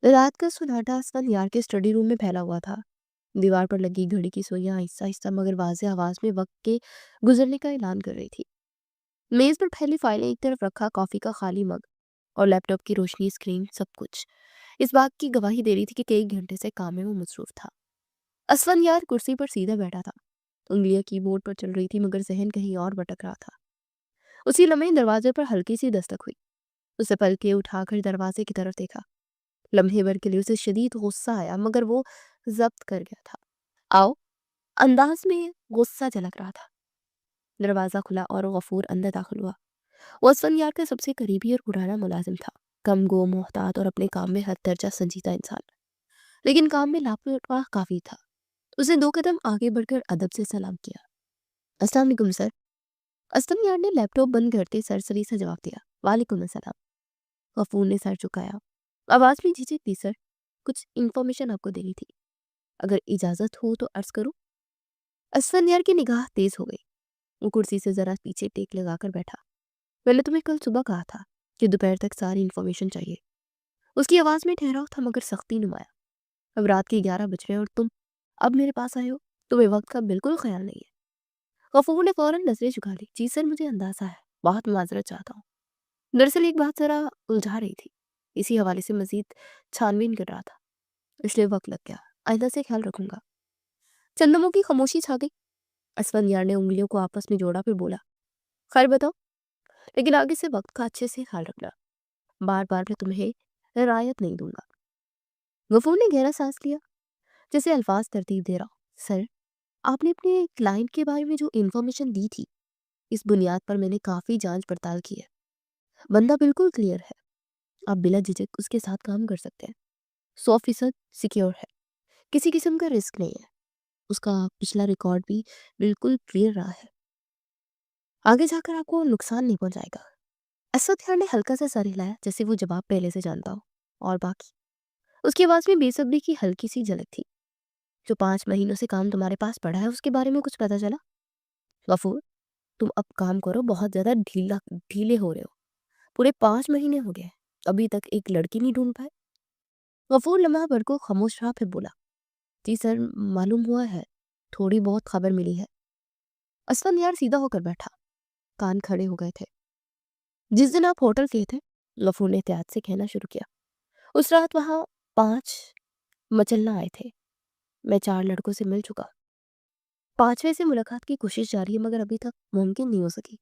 रात का सन्नाटा यार के स्टडी रूम में फैला हुआ था। दीवार पर लगी घड़ी की सुइयां आहिस्ता आहिस्ता मगर वाज़ेह आवाज में वक्त के गुजरने का ऐलान कर रही थी। मेज पर फैली फाइलें, एक तरफ रखा कॉफी का खाली मग और लैपटॉप की रोशनी, स्क्रीन, सब कुछ इस बात की गवाही दे रही थी कि कई घंटे से काम में वो मसरूफ था। यार कुर्सी पर सीधा बैठा था। उंगलियां कीबोर्ड पर चल रही थी मगर जहन कहीं और भटक रहा था। उसी लम्हे दरवाजे पर हल्की सी दस्तक हुई। उसे पलके उठाकर दरवाजे की तरफ देखा। लम्हे भर के लिए उसे शदीद गुस्सा आया मगर वो जब्त कर गया था। आओ, अंदाज में गुस्सा झलक रहा था। दरवाजा खुला और गफूर अंदर दाखिल हुआ। वो यार का सबसे करीबी और पुराना मुलाजिम था। कम गो, मोहतात और अपने काम में हद दर्जा संजीदा इंसान, लेकिन काम में लापरवाह काफी था। उसने 2 कदम आगे बढ़कर अदब से सलाम किया। अस्सलाम वालेकुम सर। यार ने लैपटॉप बंद करते सरसरी से जवाब दिया, वालेकुम अस्सलाम। गफूर ने सर झुकाया। आवाज में झिझक थी, सर कुछ इन्फॉर्मेशन आपको देनी थी, अगर इजाजत हो तो अर्ज करूं। यार की निगाह तेज हो गई। वो कुर्सी से जरा पीछे टेक लगाकर बैठा। मैंने तुम्हें कल सुबह कहा था कि दोपहर तक सारी इन्फॉर्मेशन चाहिए। उसकी आवाज में ठहराव था मगर सख्ती नुमाया। अब रात के 11 बज रहे और तुम अब मेरे पास आए हो। तुम्हें वक्त का बिल्कुल ख्याल नहीं है। गफूर ने फौरन नजरें झुका ली। जी सर, मुझे अंदाजा है, बहुत माजरत चाहता हूँ। दरअसल एक बात जरा उलझा रही थी, इसी हवाले से मजीद छानबीन कर रहा था, इसलिए वक्त लग गया। आइंदा से ख्याल रखूंगा। चंदमों की खामोशी छा गई। यार ने उंगलियों को आपस में जोड़ा फिर बोला, खैर बताओ, लेकिन आगे से वक्त का अच्छे से ख्याल रखना। बार बार मैं तुम्हें रियायत नहीं दूंगा। गफूर ने गहरा सांस लिया, जैसे अल्फाज तरतीब दे रहा हूं। सर, आपने अपने क्लाइंट के बारे में जो इन्फॉर्मेशन दी थी, इस बुनियाद पर मैंने काफी जांच पड़ताल की है। बंदा बिल्कुल क्लियर है। आप बिला झिझक उसके साथ काम कर सकते हैं। 100% सिक्योर है। किसी किस्म का रिस्क नहीं है। उसका पिछला रिकॉर्ड भी बिल्कुल क्लियर रहा है। आगे जाकर आपको नुकसान नहीं पहुंचाएगा। यार ने हल्का सा सर हिलाया, जैसे वो जवाब पहले से जानता हो। और बाकी? उसकी आवाज में बेसब्री की हल्की सी झलक थी। जो 5 महीनों से काम तुम्हारे पास पड़ा है उसके बारे में कुछ पता चला? गफूर, तुम अब काम करो, बहुत ज्यादा ढीले हो रहे हो। पूरे 5 महीने हो गए, अभी तक एक लड़की नहीं ढूंढ पाए। गफूर लम्हा भर को खामोश रहा फिर बोला, जी सर, मालूम हुआ है, थोड़ी बहुत खबर मिली है। यार सीधा होकर बैठा, कान खड़े हो गए थे। जिस दिन आप होटल गए थे, गफूर ने एहतियात से कहना शुरू किया, उस रात वहां 5 मचलना आए थे। मैं 4 लड़कों से मिल चुका। 5वें से मुलाकात की कोशिश जारी है मगर अभी तक मुमकिन नहीं हो सकी।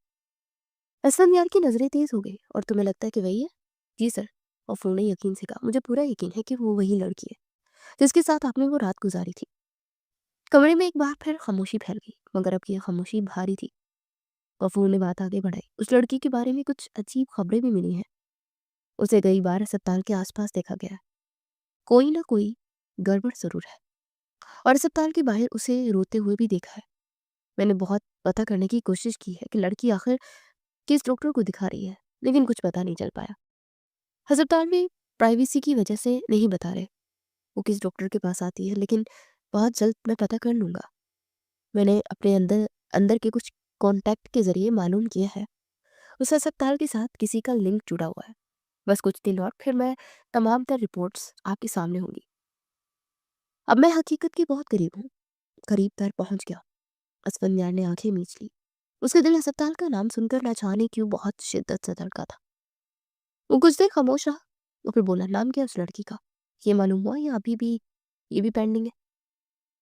यार की नजरें तेज हो गई। और तुम्हें लगता है कि वही है? जी सर। गफूर ने यकीन से कहा, मुझे पूरा यकीन है कि वो वही लड़की है जिसके साथ आपने वो रात गुजारी थी। कमरे में एक बार फिर खामोशी फैल गई मगर अब ये खामोशी भारी थी। गफूर ने बात आगे बढ़ाई, उस लड़की के बारे में कुछ अजीब खबरें भी मिली हैं। उसे कई बार अस्पताल के आसपास देखा गया है। कोई ना कोई गड़बड़ जरूर है। और अस्पताल के बाहर उसे रोते हुए भी देखा है। मैंने बहुत पता करने की कोशिश की है कि लड़की आखिर किस डॉक्टर को दिखा रही है, लेकिन कुछ पता नहीं चल पाया। अस्पताल में प्राइवेसी की वजह से नहीं बता रहे वो किस डॉक्टर के पास आती है, लेकिन बहुत जल्द मैं पता कर लूंगा। मैंने अपने अंदर अंदर के कुछ कॉन्टैक्ट के जरिए मालूम किया है उस अस्पताल के साथ किसी का लिंक जुड़ा हुआ है। बस कुछ दिन और फिर मैं तमाम तर रिपोर्ट्स आपके सामने होंगी। अब मैं हकीकत के बहुत करीब हूँ, करीब तर पहुंच गया। यार ने आंखें मीच ली। उसके दिल अस्पताल का नाम सुनकर न जाने क्यों बहुत शिद्दत से धड़का था। वो कुछ देर खामोश रहा और फिर बोला, नाम क्या उस लड़की का? ये मालूम हुआ या अभी भी ये भी पेंडिंग है?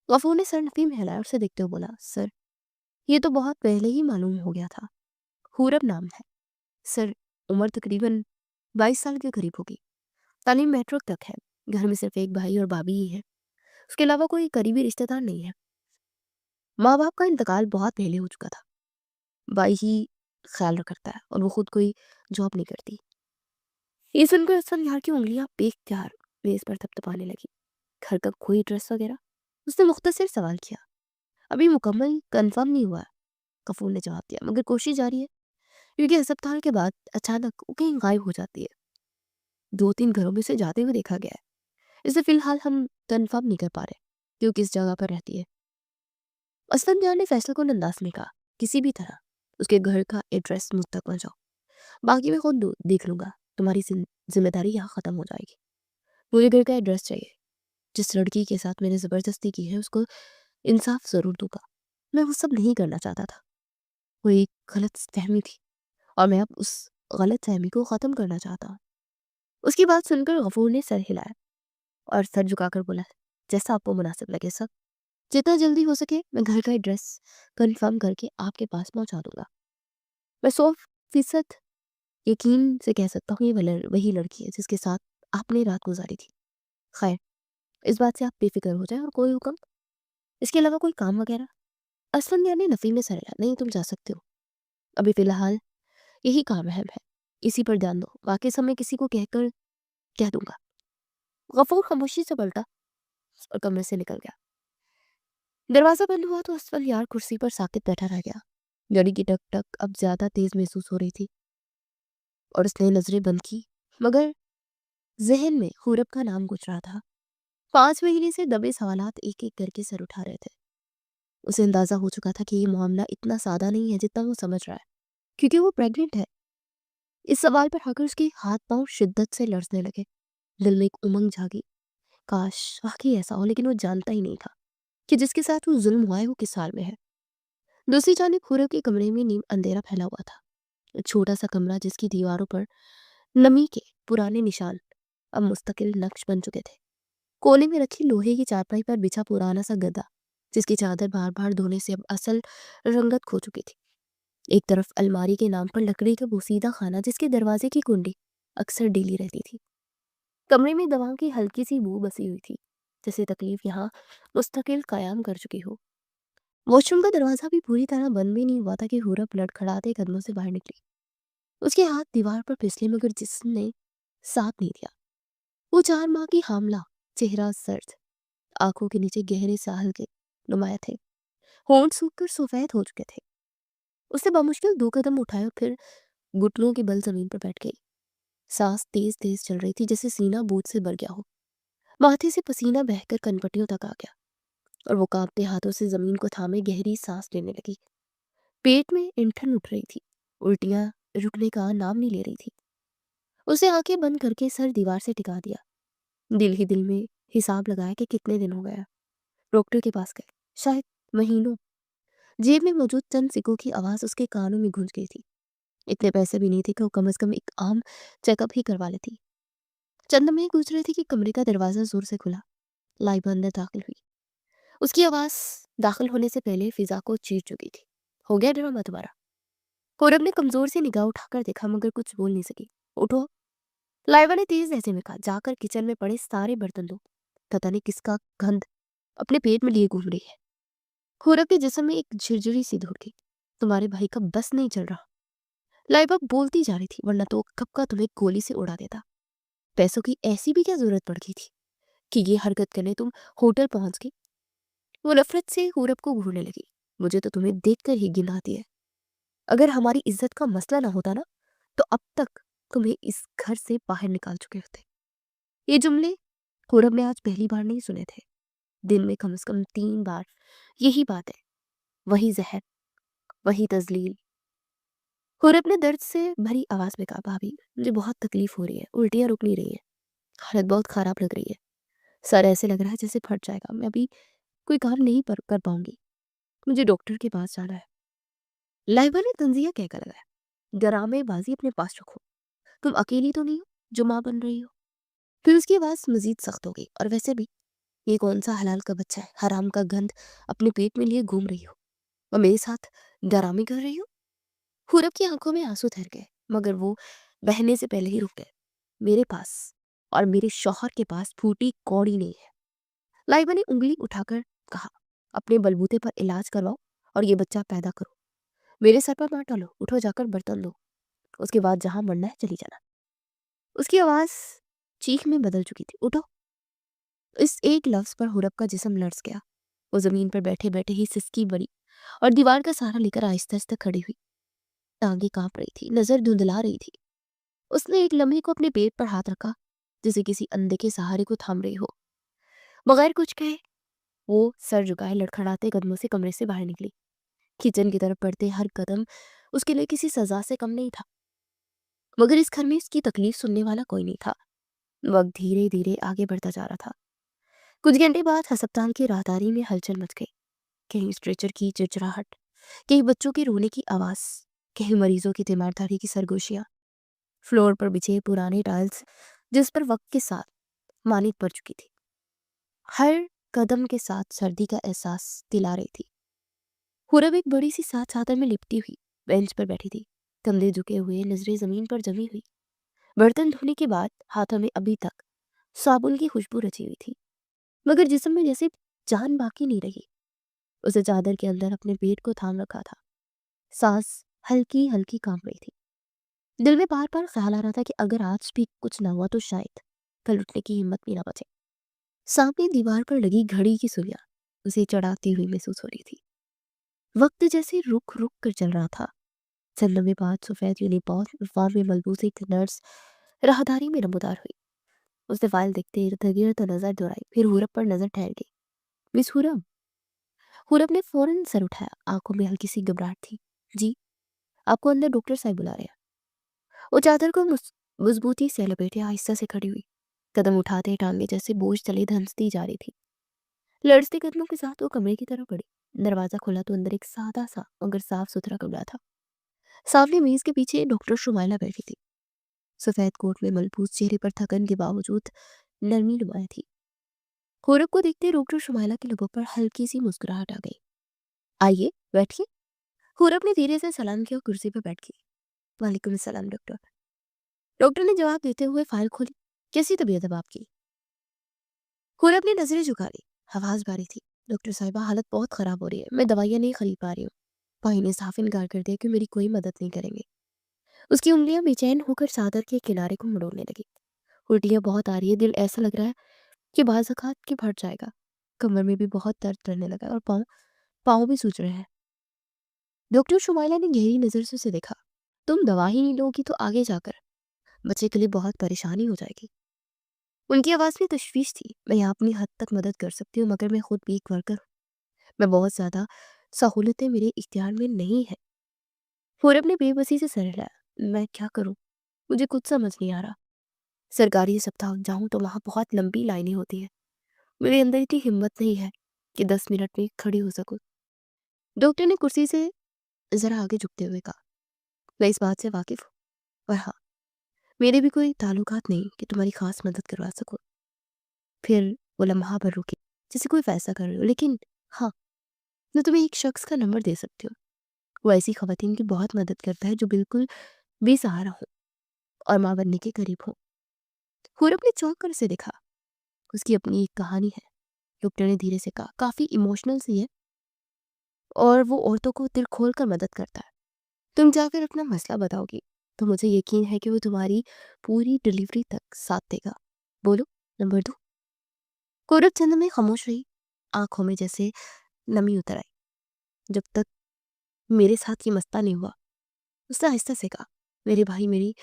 गफूर ने सर नफी में हिलाया और उसे देखते हुए बोला, सर ये तो बहुत पहले ही मालूम हो गया था। हुरब नाम है सर। उम्र तकरीबन 22 साल के करीब होगी। तालीम मैट्रिक तक है। घर में सिर्फ एक भाई और भाभी ही है। उसके अलावा कोई करीबी रिश्तेदार नहीं है। माँ बाप का इंतकाल बहुत पहले हो चुका था। भाई ही ख्याल रखता है और वो खुद कोई जॉब नहीं करती। ये सुनकर यार की उंगलियां बेख्तियार मेज पर थपथपाने लगी। घर का कोई एड्रेस वगैरह? उसने मुख्तसर सवाल किया। अभी मुकम्मल कंफर्म नहीं हुआ है, कपूर ने जवाब दिया, मगर कोशिश जारी है। क्योंकि अस्पताल के बाद अचानक वो कहीं गायब हो जाती है। 2-3 घरों में से जाते हुए देखा गया है। इसे फिलहाल हम कंफर्म नहीं कर पा रहे कि वो किस जगह पर रहती है। यार ने फैसला अंदाज में कहा, किसी भी तरह उसके घर का एड्रेस मुझ तक पहुंचाओ। बाकी मैं खुद देख लूंगा। तुम्हारी जिम्मेदारी यहाँ खत्म हो जाएगी। मुझे घर का एड्रेस चाहिए। जिस लड़की के साथ मैंने ज़बरदस्ती की है उसको इंसाफ ज़रूर दूंगा। मैं वो सब नहीं करना चाहता था। वो एक गलतफ़हमी थी और मैं अब उस गलतफ़हमी को ख़त्म करना चाहता हूँ। उसकी बात सुनकर गफूर ने सर हिलाया और सर झुकाकर बोला, जैसा आपको मुनासिब लगे सर। जितना जल्दी हो सके मैं घर का एड्रेस कंफर्म करके आपके पास पहुंचा दूंगा। मैं 100% यकीन से कह सकता हूँ ये वही लड़की है जिसके साथ आपने रात गुजारी थी। खैर, इस बात से आप बेफिक्र हो जाए। और कोई हुक्म, इसके अलावा कोई काम वगैरह? असलम यानी नफ़ी में सर हिला। नहीं, तुम जा सकते हो। अभी फ़िलहाल यही काम अहम है, इसी पर ध्यान दो। बाकी समय किसी को कहकर कह दूंगा। गफूर खामोशी से पलटा और कमरे से निकल गया। दरवाज़ा बंद हुआ तो असफल यार कुर्सी पर साकित बैठा रह गया। घड़ी की टक टक अब ज़्यादा तेज़ महसूस हो रही थी और उसने नज़रें बंद की, मगर जहन में खूरब का नाम गुज रहा था। 5 महीने से दबे सवालात एक एक करके सर उठा रहे थे। उसे अंदाज़ा हो चुका था कि ये मामला इतना सादा नहीं है जितना वो समझ रहा है, क्योंकि वो प्रेग्नेंट है। इस सवाल पर आकर उसके हाथ पांव शिद्दत से लरसने लगे। दिल में एक उमंग जागी, काश वाकई ऐसा हो। लेकिन वो जानता ही नहीं था कि जिसके साथ वो जुल्म हुआ है वो किस हाल में है। दूसरी जानिब खूरब के कमरे में नीम अंधेरा फैला हुआ था। एक छोटा सा कमरा जिसकी दीवारों पर नमी के पुराने निशान अब मुस्तकिल नक्श बन चुके थे। कोने में रखी लोहे की चारपाई पर बिछा पुराना सा गद्दा जिसकी चादर बार बार धोने से अब असल रंगत खो चुकी थी। एक तरफ अलमारी के नाम पर लकड़ी का बोसीदा खाना जिसके दरवाजे की कुंडी अक्सर ढीली रहती थी। कमरे में दवाओं की हल्की सी बू बसी हुई थी, जैसे तकलीफ यहाँ मुस्तकिल कायम कर चुकी हो। वॉशरूम का दरवाजा भी पूरी तरह बंद भी नहीं हुआ था कि हुरप लड़खड़ाते कदमों से बाहर निकली। उसके हाथ दीवार पर फिसले, मगर जिसने साथ नहीं दिया। वो 4 माह की हामला, चेहरा सर्द, आंखों के नीचे गहरे सा हल्के नुमाया थे, होंठ सूखकर सफेद हो चुके थे। उसने बामुश्किल 2 कदम उठाए और फिर घुटनों के बल जमीन पर बैठ गई। सांस तेज तेज चल रही थी, जैसे सीना बोझ से भर गया हो। माथे से पसीना बहकर कनपटियों तक आ गया और वो कांपते हाथों से जमीन को थामे गहरी सांस लेने लगी। पेट में ऐंठन उठ रही थी, उल्टियां रुकने का नाम नहीं ले रही थी। उसे आंखें बंद करके सर दीवार से टिका दिया। दिल ही दिल में हिसाब लगाया कि कितने दिन हो गया। डॉक्टर के पास गए, शायद महीनों। जेब में मौजूद चंद सिक्कों की आवाज उसके कानों में गूंज गई थी। इतने पैसे भी नहीं थे कि वो कम से कम एक आम चेकअप ही करवा लेती। चंद में गुजर रही थी कि कमरे का दरवाजा जोर से खुला। लाइबा अंदर दाखिल हुई। उसकी आवाज दाखिल होने से पहले फिजा को चीर चुकी थी। हो गया ड्रामा तुम्हारा? कौरब ने कमजोर सी निगाह उठाकर देखा, मगर कुछ बोल नहीं सकी। उठो, लाइबा ने तेज लहजे में कहा। जाकर किचन में पड़े सारे बर्तन दो। पता नहीं किसका गंध अपने पेट में लिए घूम रही है। कौरब के जिस्म में एक झिरझिरी सी दौड़ गई। तुम्हारे भाई का बस नहीं चल रहा। लाइबा बोलती जा रही थी, वरना तो कब का तुम्हें गोली से उड़ा देता। पैसों की ऐसी भी क्या जरूरत पड़ गई थी कि ये हरकत करने तुम होटल पहुंच गई? वो नफरत से कौरब को घूरने लगी। मुझे तो तुम्हें देखकर ही घिन आती है। अगर हमारी इज्जत का मसला ना होता ना, तो अब तक तुम्हें इस घर से बाहर निकाल चुके होते। ये जुमले कौरब ने आज पहली बार नहीं सुने थे। दिन में कम से कम 3 बार यही बात है। वही जहर, वही तजलील। कौरब ने दर्द से भरी आवाज में कहा, भाभी मुझे बहुत तकलीफ हो रही है, उल्टियां रुक नहीं रही है, हालत बहुत खराब लग रही है। सर ऐसे लग रहा है जैसे फट जाएगा। मैं अभी कोई काम नहीं कर पाऊंगी। मुझे डॉक्टर के पास जाना है। लाइबा ने तंजिया कहकर लगाया, ड्रामेबाजी अपने पास रखो। तुम अकेली तो नहीं हो जो माँ बन रही हो। फिर उसकी आवाज मजीद सख्त हो गई। और वैसे भी ये कौन सा हलाल का बच्चा है, हराम का गंध अपने पेट में लिए घूम रही हो और मेरे साथ डरामे कर रही हो? हुरब की आंखों में आंसू ठहर गए, मगर वो बहने से पहले ही रुक गए। मेरे पास और मेरे शौहर के पास फूटी कौड़ी नहीं है। लाइबा ने उंगली उठाकर कहा, अपने बलबूते पर इलाज करवाओ और ये बच्चा पैदा करो। मेरे सर पर मत डालो। उठो, जाकर बर्तन दो। उसके बाद जहां मरना है चली जाना। उसकी आवाज चीख में बदल चुकी थी। उठो। इस एक लफ्ज पर हुरब का जिस्म लर्ज गया। वो जमीन पर बैठे बैठे ही सिसकी बड़ी और दीवार का सहारा लेकर आहिस्ता आहिस्ता खड़ी हुई। टांगे कांप रही थी, नजर धुंधला रही थी। उसने एक लम्हे को अपने पेट पर हाथ रखा, जैसे किसी अंधे के सहारे को थाम रही हो। बगैर कुछ कहे वो सर झुकाए लड़खड़ाते कदमों से कमरे से बाहर निकली। किचन की तरफ बढ़ते हर कदम उसके लिए किसी सजा से कम नहीं था, मगर इस घर में इसकी तकलीफ सुनने वाला कोई नहीं था। वक्त धीरे धीरे आगे बढ़ता जा रहा था। कुछ घंटे बाद अस्पताल की राहदारी में हलचल मच गई। कहीं स्ट्रेचर की चिड़चिड़ाहट, कहीं बच्चों के रोने की आवाज, कहीं मरीजों की तीमारदारी की सरगोशियां। फ्लोर पर बिछे पुराने टाइल्स जिस पर वक्त के साथ मानित पड़ चुकी थी, हर कदम के साथ सर्दी का एहसास दिला रही थी। हुरब एक बड़ी सी सात चादर में लिपटी हुई बेंच पर बैठी थी, कंधे झुके हुए, नजरें जमीन पर जमी हुई। बर्तन धोने के बाद हाथों में अभी तक साबुन की खुशबू रची हुई थी, मगर जिस्म में जैसे जान बाकी नहीं रही। उसे चादर के अंदर अपने पेट को थाम रखा था। सांस हल्की हल्की कांप रही थी। दिल में बार बार ख्याल आ रहा था कि अगर आज भी कुछ ना हुआ तो शायद कल उठने की हिम्मत भी ना बचे। सामने दीवार पर लगी घड़ी की सुइयां उसे चढ़ाती हुई महसूस हो रही थी। वक्त जैसे रुक रुक कर चल रहा था। चंद लम्बे बाद सफेद यूनिफॉर्म में मलबूस एक नर्स राहदारी में नमूदार हुई। उसने फाइल देखते इर्द गिर्द नजर दौड़ाई, फिर हुरब पर नजर ठहर गई। मिस हुरब। हुरब ने फौरन सर उठाया, आंखों में हल्की सी घबराहट थी। जी, आपको अंदर डॉक्टर साहब बुला रहे हैं। वो चादर को मजबूती से लपेटे आहिस्ता से खड़ी हुई, कदम उठाते टांगे जैसे बोझ तले धंसती जा रही थी। लड़ते कदमों के साथ वो कमरे की तरफ बढ़ी। दरवाजा खुला तो अंदर एक सादा सा मगर साफ सुथरा कमरा था। सामने मेज के पीछे डॉक्टर शुमाइला बैठी थी। सफेद कोट में मलबूस चेहरे पर थकन के बावजूद नरमी नुमाया थी। हुरब को देखते डॉक्टर शुमाइला के लबों पर हल्की सी मुस्कुराहट आ गई। आइए बैठिए। हुरब ने धीरे से सलाम किया और कुर्सी पर बैठ गई। वालेकुम सलाम डॉक्टर। डॉक्टर ने जवाब देते हुए फाइल खोली। कैसी तबीयत है आपकी? हुरब ने नजरें झुका ली। आवाज भारी थी। डॉक्टर साहिबा, हालत बहुत खराब हो रही है, मैं दवाइयाँ नहीं खरीद पा रही हूँ। भाई ने साफ इनकार कर दिया कि मेरी कोई मदद नहीं करेंगे। उसकी उंगलियां बेचैन होकर चादर के किनारे को मड़ोड़ने लगी। उल्टियां बहुत आ रही है, दिल ऐसा लग रहा है कि बाज़ औक़ात कि फट जाएगा। कमर में भी बहुत दर्द करने लगा है और पाँव पाँव भी सूज रहे हैं। डॉक्टर शुमाइला ने गहरी नज़र से उसे देखा। तुम दवा ही नहीं लोगी तो आगे जाकर बच्चे के लिए बहुत परेशानी हो जाएगी। उनकी आवाज़ में तशवीश थी। मैं यहाँ अपनी हद तक मदद कर सकती हूँ, मगर मैं खुद भी एक वर्कर हूँ। मैं बहुत ज़्यादा सहूलतें मेरे इख्तियार में नहीं है। फौरब ने बेबसी से सर हिलाया। मैं क्या करूँ? मुझे कुछ समझ नहीं आ रहा। सरकारी अस्पताल जाऊँ तो वहाँ बहुत लंबी लाइनें होती हैं। मेरे अंदर इतनी हिम्मत नहीं है कि 10 मिनट में खड़ी हो सकूं। डॉक्टर ने कुर्सी से जरा आगे झुकते हुए कहा, मैं इस बात से वाकिफ हूँ, और हाँ, मेरे भी कोई ताल्लुकात नहीं कि तुम्हारी खास मदद करवा सकूं। फिर वो लम्हा भर रुकी, जैसे कोई फैसला कर रही हो। लेकिन हाँ, मैं तुम्हें एक शख्स का नंबर दे सकती हूँ। वो ऐसी खवातीन की बहुत मदद करता है जो बिल्कुल बेसहारा हो और माँ बनने के करीब हो। हुरब ने चौंक कर उसे देखा। उसकी अपनी एक कहानी है, डॉक्टर ने धीरे से कहा, काफी इमोशनल सी है और वो औरतों को दिल खोल कर मदद करता है। तुम जाकर अपना मसला बताओगी तो मुझे यकीन है कि वो तुम्हारी पूरी डिलीवरी तक साथ देगा। बोलो, नंबर दो। कोरब चंद में खामोश रही, आंखों में जैसे नमी उतर आई। जब तक मेरे साथ ये मसला नहीं हुआ, उसने आहिस्ता से कहा, मेरे भाई मेरी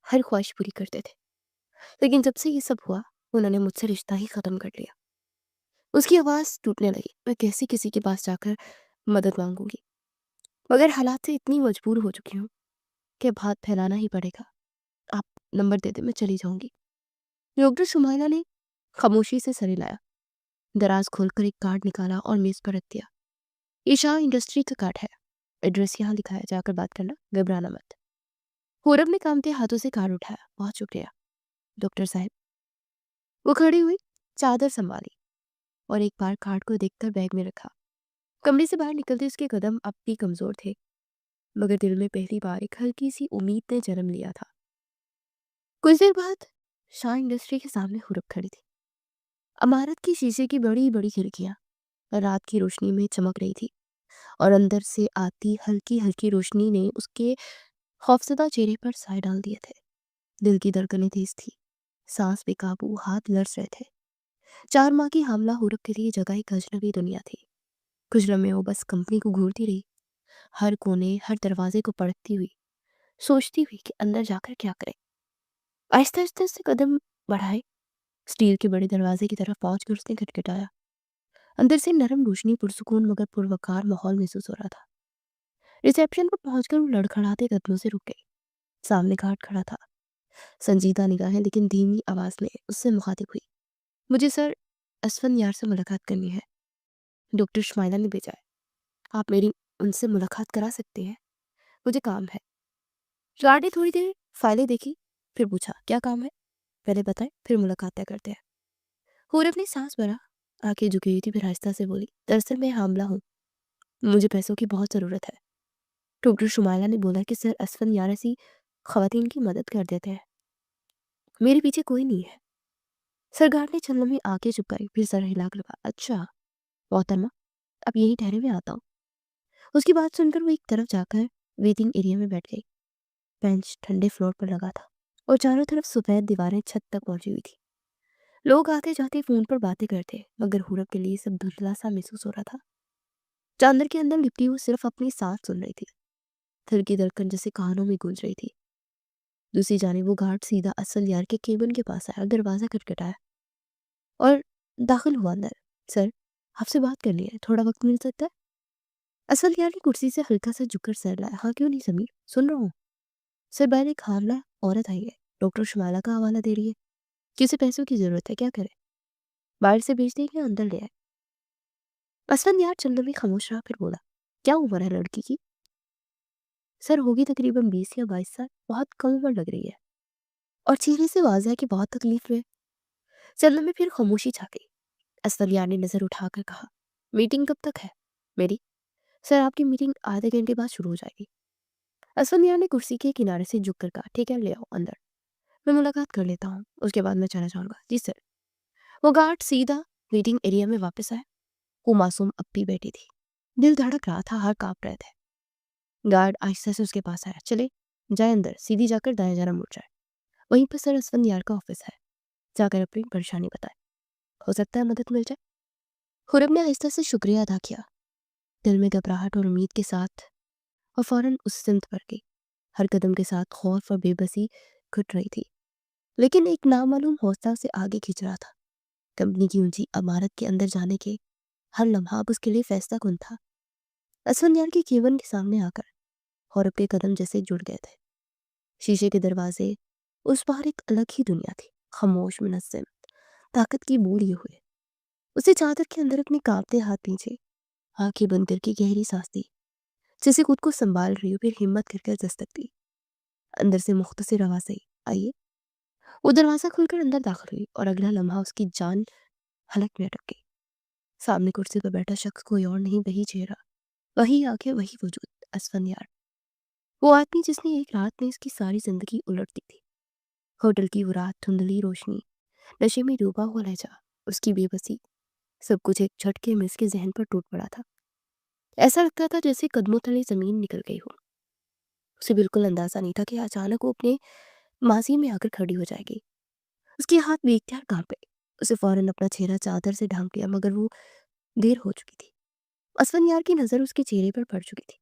हर ख्वाहिश पूरी करते थे, लेकिन जब से ये सब हुआ उन्होंने मुझसे रिश्ता ही खत्म कर लिया। उसकी आवाज टूटने लगी। मैं कैसे किसी के पास जाकर मदद मांगूंगी, मगर हालात से इतनी मजबूर हो चुकी हूँ कि अब हाथ फैलाना ही पड़ेगा। आप नंबर दे दे, मैं चली जाऊंगी। डॉक्टर शुमाइला ने खामोशी से सर हिलाया, दराज खोलकर एक कार्ड निकाला और मेज पर रख दिया। ये शाह इंडस्ट्री का कार्ड है, एड्रेस यहाँ लिखा है, जाकर बात करना, घबराना मत। पूरब ने कामते हाथों से कार्ड उठाया। बहुत शुक्रिया डॉक्टर साहब। वो खड़ी हुई, चादर संभाली और एक बार कार्ड को देखकर बैग में रखा। कमरे से बाहर निकलते उसके कदम अब भी कमजोर थे, मगर दिल में पहली बार एक हल्की सी उम्मीद ने जन्म लिया था। कुछ देर बाद शाह इंडस्ट्री के सामने हुरब खड़ी थी। इमारत की शीशे की बड़ी बड़ी खिड़कियां रात की रोशनी में चमक रही थी और अंदर से आती हल्की हल्की रोशनी ने उसके खौफजदा चेहरे पर साए डाल दिए थे। दिल की धड़कनें तेज थी, सांस बेकाबू, हाथ लर्ज रहे थे। 4 माह की हामला हुरब के लिए जगह एक अजनबी दुनिया थी। कुछ लम्हे वो बस कंपनी को घूरती रही, हर कोने हर दरवाजे को पड़कती हुई, सोचती हुई कि अंदर जाकर क्या करे। आहिस्ता आहिस्ता उसने कदम बढ़ाए, स्टील के बड़े दरवाजे की तरफ पहुंचकर उसने खटखटाया। अंदर से नरम रोशनी, पुरसुकून मगर पुरवकार माहौल महसूस हो रहा था। रिसेप्शन पर पहुंचकर वो लड़खड़ाते कदमों से रुक गई। सामने गार्ड खड़ा था, संजीदा निगाहें लेकिन धीमी आवाज में उससे मुखातिब हुई। मुझे सर असफन यार से मुलाकात करनी है, डॉक्टर शुमाइला ने भेजा है। आप मेरी उनसे मुलाकात करा सकते हैं, मुझे काम है। राड ने थोड़ी देर फाइलें देखी, फिर पूछा क्या काम है, पहले बताएं फिर मुलाकात तय करते हैं। हूरब ने सांस भरा, आंखें झुकी हुई थी, फिर आहिस्ता से बोली, दरअसल मैं हामला हूँ, मुझे पैसों की बहुत ज़रूरत है। डॉक्टर शुमाइला ने बोला कि सर असफन यार ऐसी खवातीन की मदद कर देते हैं, मेरे पीछे कोई नहीं है। सरकार ने चंद लम्हे आंखें चुपकाई, फिर सर हिलाकर कहा, अच्छा मोहतरमा, अब यही ठहरे, मैं आता हूँ। उसकी बात सुनकर वो एक तरफ जाकर वेटिंग एरिया में बैठ गई। बेंच ठंडे फ्लोर पर लगा था और चारों तरफ सफेद दीवारें छत तक पहुंची हुई थी। लोग आते जाते फोन पर बातें करते, मगर हूरब के लिए सब धुंधला सा महसूस हो रहा था। चांदर के अंदर लिपटी वो सिर्फ अपनी सांस सुन रही थी, दिल की धड़कन जैसे कानों में गूंज रही थी। दूसरी जानिब वो गार्ड सीधा असल यार के केबिन के पास आया, दरवाजा खटखटाया और दाखिल हुआ अंदर। सर, आपसे बात करनी है, थोड़ा वक्त मिल सकता है? असल यार ने कुर्सी से हल्का सा झुककर सर लाया। हाँ क्यों नहीं समीर, सुन रहा हूँ। सर, बाहर एक हामला औरत आई है, डॉक्टर शुमाइला का हवाला दे रही है कि उसे पैसों की जरूरत है, क्या करे, बाहर से भेज दे या अंदर ले आए? असलम यार चंद में खामोश रहा, फिर बोला, क्या उम्र है लड़की की? सर, होगी तकरीबन 20 या 22 साल, बहुत कम उम्र लग रही है, और चेहरे से वाज़ह है कि बहुत तकलीफ में। चंद में फिर खामोशी छा गई। असलम यार ने नजर उठाकर कहा, मीटिंग कब तक है मेरी? सर, आपकी मीटिंग आधे घंटे बाद शुरू हो जाएगी। असलम यार ने कुर्सी के किनारे से झुक कर कहा, ठीक है, ले आओ अंदर, मैं मुलाकात कर लेता हूँ, उसके बाद मैं चला जाऊंगा। जी सर। वो गार्ड सीधा वेटिंग एरिया में वापस आया। वो मासूम अब भी बैठी थी, दिल धड़क रहा था, हाथ कांप रहे थे। गार्ड आहिस्ता से उसके पास आया, चले जाए अंदर, सीधी जाकर दाएं जाना, मुड़ जाए, वहीं पर सर असफन यार का ऑफिस है, जाकर अपनी परेशानी बताए, हो सकता है मदद मिल जाए। खुरब ने आहिस्ता से शुक्रिया अदा किया, दिल में घबराहट और उम्मीद के साथ, और फौरन उस सिमत पर गई। हर कदम के साथ खौफ और बेबसी घुट रही थी, लेकिन एक नामालूम हौसला से आगे खींच रहा था। कंपनी की ऊंची इमारत के अंदर जाने के हर लम्हा अब उसके लिए फैसला कुन था। असफन यार के केबिन के सामने आकर और के कदम जैसे जुड़ गए थे। शीशे के दरवाजे, उस बाहर एक अलग ही दुनिया थी, खामोश, मुनस्सिम, ताकत की बूढ़ लिए हुए। उसे चादर के अंदर अपने कांपते हाथ पीछे, आंखें बंद करके गहरी सांस दी, जैसे खुद को संभाल रही हो, फिर हिम्मत करके दस्तक दी। अंदर से मुख्तसर आवाज आई, आइए। वो दरवाजा खुलकर अंदर दाखिल हुई और अगला लम्हा उसकी जान हलक में अटक गई। सामने कुर्सी पर बैठा शख्स कोई और नहीं, वही चेहरा, वही आंखें, वही वजूद, असफन यार। वो आदमी जिसने एक रात में इसकी सारी जिंदगी उलट दी थी। होटल की वो रात, धुंधली रोशनी, नशे में डूबा हुआ लहजा, उसकी बेबसी, सब कुछ एक झटके में इसके जहन पर टूट पड़ा था। ऐसा लगता था जैसे कदमों तले जमीन निकल गई हो। उसे बिल्कुल अंदाजा नहीं था कि अचानक वो अपने माजी में आकर खड़ी हो जाएगी। उसके हाथ बेख्तियार कांपे। उसे फौरन अपना चेहरा चादर से ढांक लिया, मगर वो देर हो चुकी थी। असफन यार की नजर उसके चेहरे पर पड़ चुकी थी।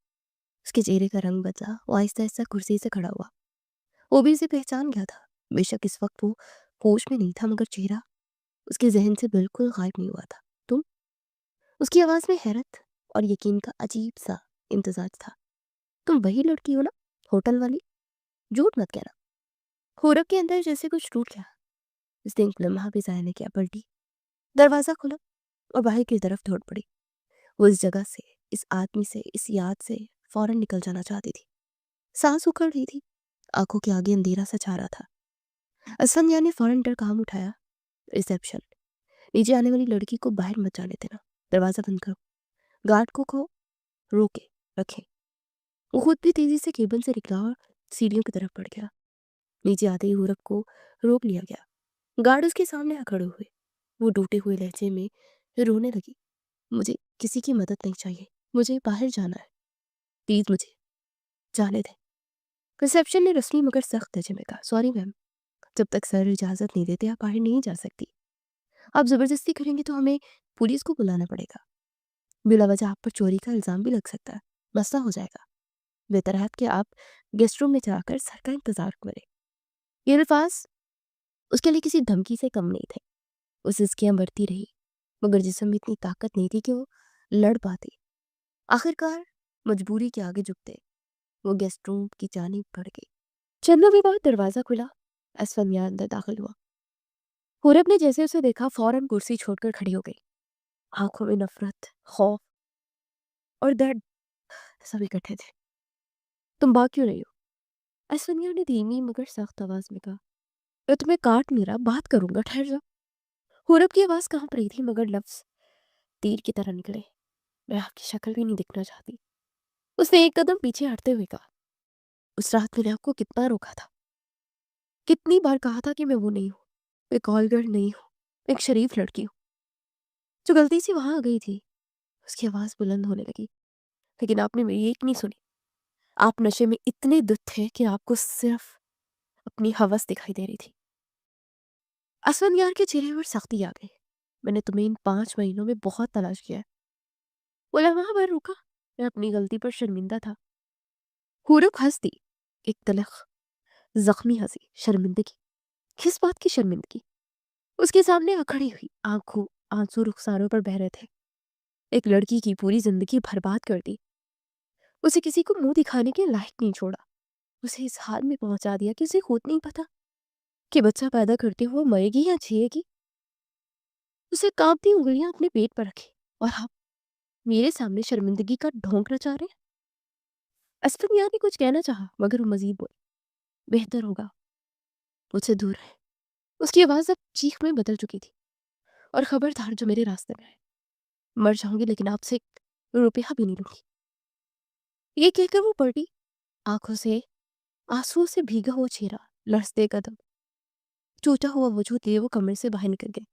उसके चेहरे का रंग बदला, वो आहिस्ता आहिस्ता कुर्सी से खड़ा हुआ। वो भी उसे पहचान गया था। बेशक इस वक्त वो होश में नहीं था, मगर चेहरा उसके जहन से बिल्कुल गायब नहीं हुआ था। तुम? उसकी आवाज में हैरत और यकीन का अजीब सा इम्तजाज था। तुम वही लड़की हो ना, होटल वाली? झूठ मत कहना। हूरब के अंदर जैसे कुछ टूट गया। उसने एक लम्हा भी ज़ाया नहीं किया, पलटी, दरवाजा खुला और बाहर की तरफ दौड़ पड़ी। वो इस जगह से, इस आदमी से, इस याद से फौरन निकल जाना चाहती थी। सांस उखड़ रही थी, आंखों के आगे अंधेरा सा छा रहा था। असफन ने फौरन डर काम उठाया, रिसेप्शन, नीचे आने वाली लड़की को बाहर मत जाने देना, दरवाजा बंद करो, गार्ड को रोके रखे। वो खुद भी तेजी से केबिन से निकला और सीढ़ियों की तरफ बढ़ गया। नीचे आते ही हूरब को रोक लिया गया। गार्ड उसके सामने आ खड़े हुए। वो टूटे हुए लहजे में रोने लगी, मुझे किसी की मदद नहीं चाहिए, मुझे बाहर जाना है, प्लीज मुझे जाने दें। रिसेप्शन ने रस्मी मगर सख्त लहजे में कहा, सॉरी मैम, जब तक सर इजाजत नहीं देते आप बाहर नहीं जा सकती। आप जबरदस्ती करेंगे तो हमें पुलिस को बुलाना पड़ेगा, बिला वजह आप पर चोरी का इल्जाम भी लग सकता है, मसला हो जाएगा। बेहतर है कि आप गेस्ट रूम में जाकर सर का इंतजार करें। ये अल्फाज उसके लिए किसी धमकी से कम नहीं थे। वो सिसकियां बढ़ती रही, मगर जिस्म में इतनी ताकत नहीं थी कि वो लड़ पाती। आखिरकार मजबूरी के आगे झुकते वो गेस्ट रूम की जानिब बढ़ गई। चंदों के बाद दरवाजा खुला اسفندیار اندر داخل ہوا۔ حورب نے جیسے اسے دیکھا فوراً کرسی چھوڑ کر کھڑی ہو گئی، آنکھوں میں نفرت، خوف اور درد سب اکٹھے تھے۔ تم بھاگ کیوں رہی ہو؟ اسفندیار نے دھیمی مگر سخت آواز میں کہا۔ میں تمہیں کاٹ نہیں رہا، بات کروں گا، ٹھہر جاؤ۔ حورب کی آواز کانپ رہی تھی مگر لفظ تیر کی طرح نکلے۔ میں آپ کی شکل بھی نہیں دکھنا چاہتی۔ اس نے ایک قدم پیچھے ہٹتے ہوئے کہا، اس رات میں نے آپ کو کتنا روکا تھا، کتنی بار کہا تھا کہ میں وہ نہیں ہوں، میں کال گرل نہیں ہوں، میں ایک شریف لڑکی ہوں جو غلطی سے وہاں آ گئی تھی۔ اس کی آواز بلند ہونے لگی، لیکن آپ نے میری ایک نہیں سنی۔ آپ نشے میں اتنے دھت تھے کہ آپ کو صرف اپنی ہوس دکھائی دے رہی تھی۔ اسفندیار کے چہرے پر سختی آ گئی۔ میں نے تمہیں ان 5 مہینوں میں بہت تلاش کیا ہے۔ وہ لمحہ بھر رکا، میں اپنی غلطی پر شرمندہ تھا۔ حورب ہنس دی، ایک تلخ زخمی ہنسی، شرمندگی۔ کس بات کی شرمندگی؟ اس کے سامنے اکھڑی ہوئی آنسو رخساروں پر بہہ رہے تھے۔ ایک لڑکی کی پوری زندگی برباد کر دی، اسے کسی کو منہ دکھانے کے لائق نہیں چھوڑا، اسے اس حال میں پہنچا دیا کہ اسے خود نہیں پتا کہ بچہ پیدا کرتے ہوئے مرے گی یا جیے گی۔ اسے کانپتی انگلیاں اپنے پیٹ پر رکھی، اور آپ میرے سامنے شرمندگی کا ڈھونک نچا رہے ہیں۔ اسفندیار نے کچھ کہنا چاہا مگر وہ مزید بولے، بہتر ہوگا مجھ سے دور رہے۔ اس کی آواز اب چیخ میں بدل چکی تھی، اور خبردار جو میرے راستے میں آئے، مر جاؤں گی لیکن آپ سے 1 روپیہ بھی نہیں لوں گی۔ یہ کہہ کر وہ پلٹی، آنکھوں سے آنسوؤں سے بھیگا ہوا چہرہ، لرزتے قدم، ٹوٹا ہوا وجود لیے وہ کمرے سے باہر نکل گئے۔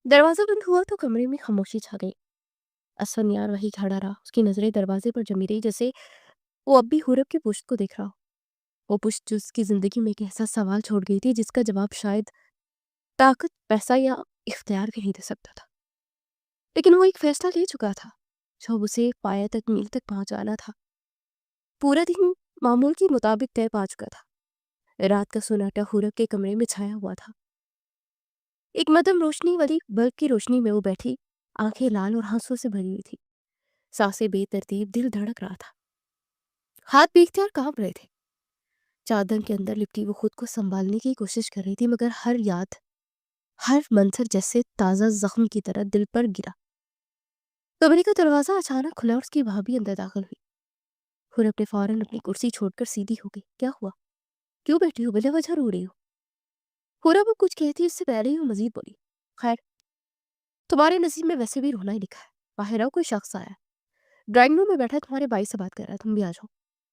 دروازہ بند ہوا تو کمرے میں خاموشی چھا گئی۔ اسفندیار وہی کھڑا رہا، اس کی نظریں دروازے پر جمی رہی، جیسے وہ اب بھی حورب کی پشت کو دیکھ رہا ہو، وہ پشت جو اس کی زندگی میں ایک ایسا سوال چھوڑ گئی تھی جس کا جواب شاید طاقت، پیسہ یا اختیار بھی نہیں دے سکتا تھا۔ لیکن وہ ایک فیصلہ لے چکا تھا جو اب اسے پایا تک میل تک پہنچانا تھا۔ پورا دن معمول کے مطابق طے پا چکا تھا۔ رات کا سناٹا حورب کے کمرے میں چھایا ہوا تھا۔ ایک مدھم روشنی والی بلب کی روشنی میں وہ بیٹھی، آنکھیں لال اور ہنسوں سے بھری ہوئی تھی، سانسیں بے ترتیب، دل دھڑک رہا تھا، ہاتھ بے اختیار کانپ رہے تھے۔ چادر کے اندر لپٹی وہ خود کو سنبھالنے کی کوشش کر رہی تھی مگر ہر یاد، ہر منظر جیسے تازہ زخم کی طرح دل پر گرا۔ کمرے کا دروازہ اچانک کھلا اور اس کی بھابھی اندر داخل ہوئی۔ حورب نے فوراً اپنی کرسی چھوڑ کر سیدھی ہو گئی۔ کیا ہوا؟ کیوں بیٹھی ہو؟ بلا وجہ رو رہی ہو؟ حورب کچھ کہتی اس سے پہلے ہی وہ مزید بولی، خیر تمہارے نصیب میں ویسے بھی رونا ہی لکھا ہے۔ باہر آؤ، کوئی شخص آیا ہے، ڈرائنگ روم میں بیٹھا ہے، تمہارے بھائی سے بات کر رہا ہے، تم بھی آ جاؤ۔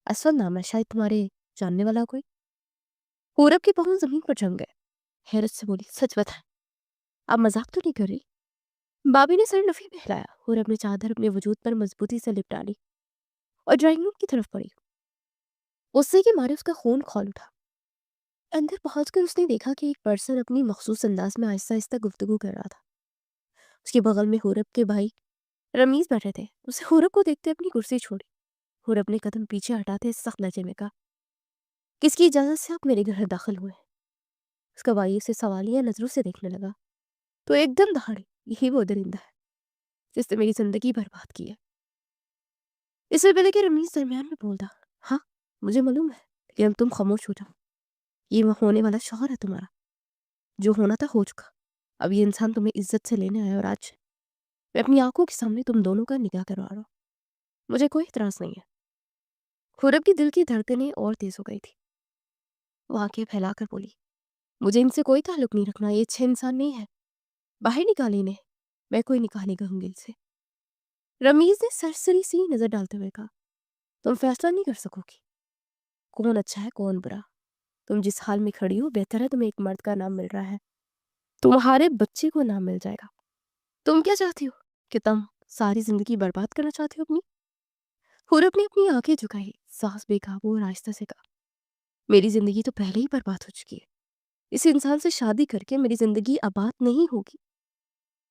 اسود نام ہے، شاید تمہارے جاننے والا کوئی۔ حورب کی پاؤں زمین پر جم گئے، حیرت سے بولی، سچ بتائیں، آپ مذاق تو نہیں کر رہی؟ بابی نے سر نفی میں ہلایا۔ حورب نے چادر اپنے وجود پر مضبوطی سے لپٹا لی اور ڈرائنگ روم کی طرف پڑی۔ غصے کے مارے اس کا خون کھول اٹھا۔ اندر پہنچ کر اس نے دیکھا کہ ایک پرسن اپنی مخصوص انداز میں آہستہ آہستہ گفتگو کر رہا تھا۔ اس کے بغل میں حورب کے بھائی رمیز بیٹھے تھے۔ اسے حورب کو دیکھتے اپنی کرسی چھوڑی۔ حورب نے قدم پیچھے ہٹاتے سخت لہجے میں کہا، کس کی اجازت سے آپ میرے گھر داخل ہوئے؟ اس کا بھائی اسے سوالیہ نظروں سے دیکھنے لگا تو ایک دم دہاڑے، یہی وہ درندہ ہے جس نے میری زندگی برباد کی ہے۔ اس سے پہلے کہ رمیز درمیان میں بولتا، ہاں مجھے معلوم ہے، لیکن تم خاموش ہو جاؤ۔ یہ ہونے والا شوہر ہے تمہارا، جو ہونا تھا ہو چکا۔ اب یہ انسان تمہیں عزت سے لینے آیا اور آج میں اپنی آنکھوں کے سامنے تم دونوں کا نکاح کروا رہا ہوں۔ مجھے کوئی اعتراض نہیں ہے۔ حورب کی دل کی دھڑکنیں اور تیز ہو گئی تھی۔ وہ آنکھیں پھیلا کر بولی، مجھے ان سے کوئی تعلق نہیں رکھنا، یہ اچھے انسان نہیں ہے، باہر نکالے انہیں، میں کوئی نکاح نہیں کروں گی ان سے۔ رمیز نے سرسری سی نظر ڈالتے ہوئے کہا، تم فیصلہ نہیں کر سکو گی کون اچھا ہے کون برا۔ تم جس حال میں کھڑی ہو، بہتر ہے تمہیں ایک مرد کا نام مل رہا ہے، تمہارے بچے کو نام مل جائے گا۔ تم کیا چاہتی ہو کہ تم ساری زندگی برباد کرنا چاہتی ہو اپنی؟ حورب نے اپنی آنکھیں جھکائی، سانس بے قابو اور آہستہ سے کہا، میری زندگی تو پہلے ہی برباد ہو چکی ہے۔ اس انسان سے شادی کر کے میری زندگی آباد نہیں ہوگی۔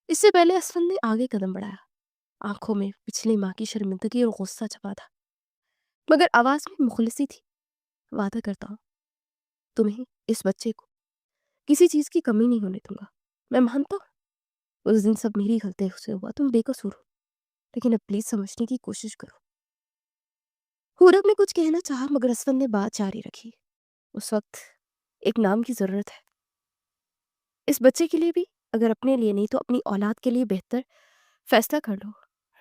اس سے پہلے اسفند نے آگے قدم بڑھایا، آنکھوں میں پچھلی ماں کی شرمندگی اور غصہ چھپا تھا مگر آواز میں مخلصی تھی۔ وعدہ کرتا ہوں تمہیں، اس بچے کو کسی چیز کی کمی نہیں ہونے دوں گا۔ میں مانتا ہوں اس دن سب میری غلطی سے ہوا، تم بے قصور ہو، لیکن اب پلیز سمجھنے کی کوشش کرو۔ حورب نے کچھ کہنا چاہا مگر اسفند نے بات جاری رکھی۔ اس وقت ایک نام کی ضرورت ہے اس بچے کے لیے بھی، اگر اپنے لیے نہیں تو اپنی اولاد کے لیے بہتر فیصلہ کر لو۔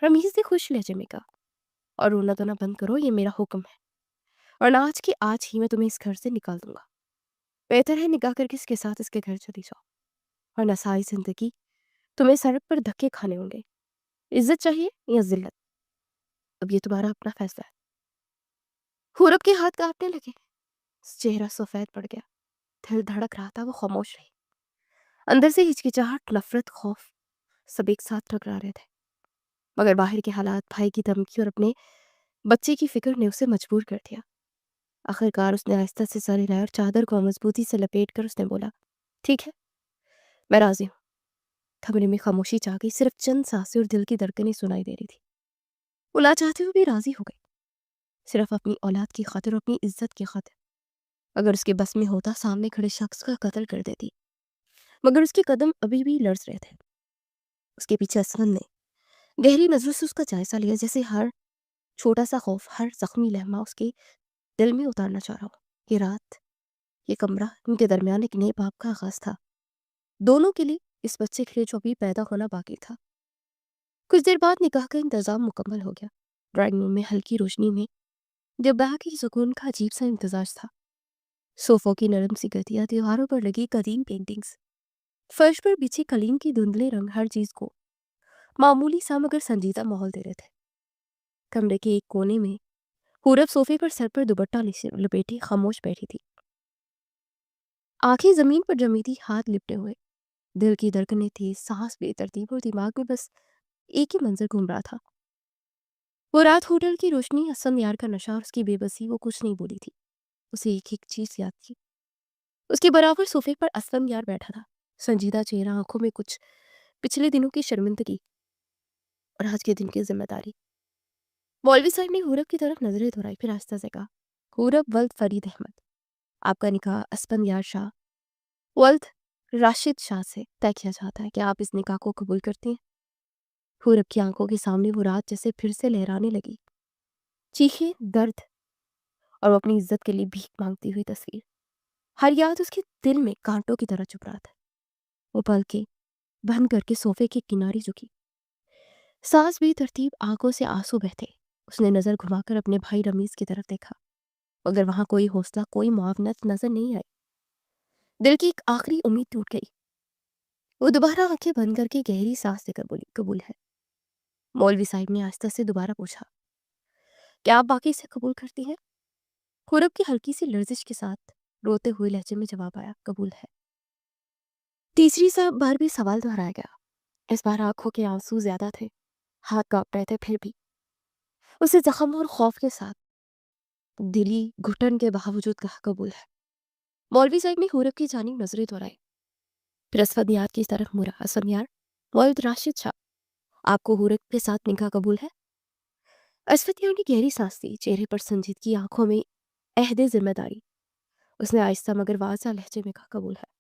رمیز نے خوش لہجے میں کہا، اور رونا دھونا بند کرو، یہ میرا حکم ہے، اور آج کی آج ہی میں تمہیں اس گھر سے نکال دوں گا۔ بہتر ہے نکاح کر کے اس کے ساتھ اس کے گھر چلی جاؤ، ورنہ ساری زندگی تمہیں سڑک پر دھکے کھانے ہوں گے۔ عزت چاہیے یا ذلت، اب یہ تمہارا اپنا فیصلہ ہے۔ حورب کے ہاتھ کانپنے لگے، چہرہ سفید پڑ گیا، دل دھڑک رہا تھا، وہ خاموش رہی۔ اندر سے ہچکچاہٹ، نفرت، خوف سب ایک ساتھ ٹکرا رہے تھے، مگر باہر کے حالات، بھائی کی دھمکی اور اپنے بچے کی فکر نے اسے مجبور کر دیا۔ آخر کار اس نے آہستہ سے سر ہلایا اور چادر کو مضبوطی سے لپیٹ کر اس نے بولا، ٹھیک ہے، میں راضی ہوں۔ کمرے میں خاموشی چھا گئی، صرف چند سانسیں اور دل کی دھڑکنیں سنائی دے رہی تھی۔ وہ لا چاہتے ہوئے بھی راضی ہو گئی، صرف اپنی اولاد کی خاطر اور اپنی عزت کی خاطر۔ اگر اس کے بس میں ہوتا سامنے کھڑے شخص کا قتل کر دیتی، مگر اس کے قدم ابھی بھی لرز رہے تھے۔ اس کے پیچھے اسفند نے گہری نظروں سے اس کا جائزہ لیا، جیسے ہر چھوٹا سا خوف، ہر زخمی لمحہ اس کے دل میں اتارنا چاہ رہا ہو۔ یہ رات، یہ کمرہ، ان کے درمیان ایک نئے باپ کا آغاز تھا، دونوں کے لیے، اس بچے کے لیے جو ابھی پیدا ہونا باقی تھا۔ کچھ دیر بعد نکاح کا انتظام مکمل ہو گیا۔ ڈرائنگ روم میں ہلکی روشنی میں جب باقی سکون کا عجیب سا امتزاج تھا۔ صوفوں کی نرم سی گدیاں، دیواروں پر لگی قدیم پینٹنگز، فرش پر بچھی قلیم کی دھندلے رنگ ہر چیز کو معمولی سا مگر سنجیدہ ماحول دے رہے تھے۔ کمرے کے ایک کونے میں حورب صوفے پر سر پر دوپٹہ لپیٹی خاموش بیٹھی تھی، آنکھیں زمین پر جمی تھی، ہاتھ لپٹے ہوئے، دل کی دھڑکنیں تیز، سانس بے ترتیب، اور دماغ میں بس ایک ہی منظر گھوم رہا تھا۔ وہ رات، ہوٹل کی روشنی، حسن یار کا نشہ اور اس کی بے بسی، وہ کچھ نہیں بولی تھی، اسے ایک ایک چیز یاد تھی۔ اس کے برابر صوفے پر اسلم یار بیٹھا تھا، سنجیدہ چہرہ، آنکھوں میں کچھ پچھلے دنوں کی شرمندگی اور آج کے دن کی ذمہ داری۔ مولوی صاحب نے حورب کی طرف نظریں دہرائی، پھر آہستہ سے کہا، حورب ولد فرید احمد، آپ کا نکاح اسپن یار شاہ ولد راشد شاہ سے طے کیا جاتا ہے، کیا آپ اس نکاح کو قبول کرتے ہیں؟ حورب کی آنکھوں کے سامنے وہ رات جیسے پھر سے لہرانے لگی، چیخیں، درد، اور وہ اپنی عزت کے لیے بھیک مانگتی ہوئی تصویر، ہر یاد اس کے دل میں کانٹوں کی طرح چپ رہا تھا۔ وہ پلکیں بند کر کے صوفے کے کنارے جھکی، سانس بھی ترتیب، آنکھوں سے آنسو بہتے۔ اس نے نظر گھما کر اپنے بھائی رمیز کی طرف دیکھا، مگر وہاں کوئی حوصلہ، کوئی معاونت نظر نہیں آئی۔ دل کی ایک آخری امید ٹوٹ گئی۔ وہ دوبارہ آنکھیں بند کر کے گہری سانس لے کر بولی، قبول ہے۔ مولوی صاحب نے آہستہ سے دوبارہ پوچھا، کیا آپ باقی سے قبول کرتی ہیں؟ حورب کی ہلکی سی لرزش کے ساتھ روتے ہوئے لہجے میں جواب آیا، قبول ہے۔ تیسری بار بھی سوال دہرایا گیا، اس بار آنکھوں کے آنسو زیادہ تھے، ہاتھ کانپ رہے تھے، پھر بھی اسے زخم اور خوف کے ساتھ دلی گھٹن کے باوجود کہا، قبول ہے۔ مولوی صاحب نے حورب کی جانب نظریں دوہرائی، پھر اسفند یار کی طرف مڑا، اسفند یار، ولد راشد شاہ، آپ کو حورب کے ساتھ نکاح قبول ہے؟ اسفند یار نے گہری سانس لی، چہرے پر سنجیدگی، آنکھوں میں عہد ذمہ داری۔ اس نے آہستہ مگر واضح لہجے میں کہا، قبول ہے۔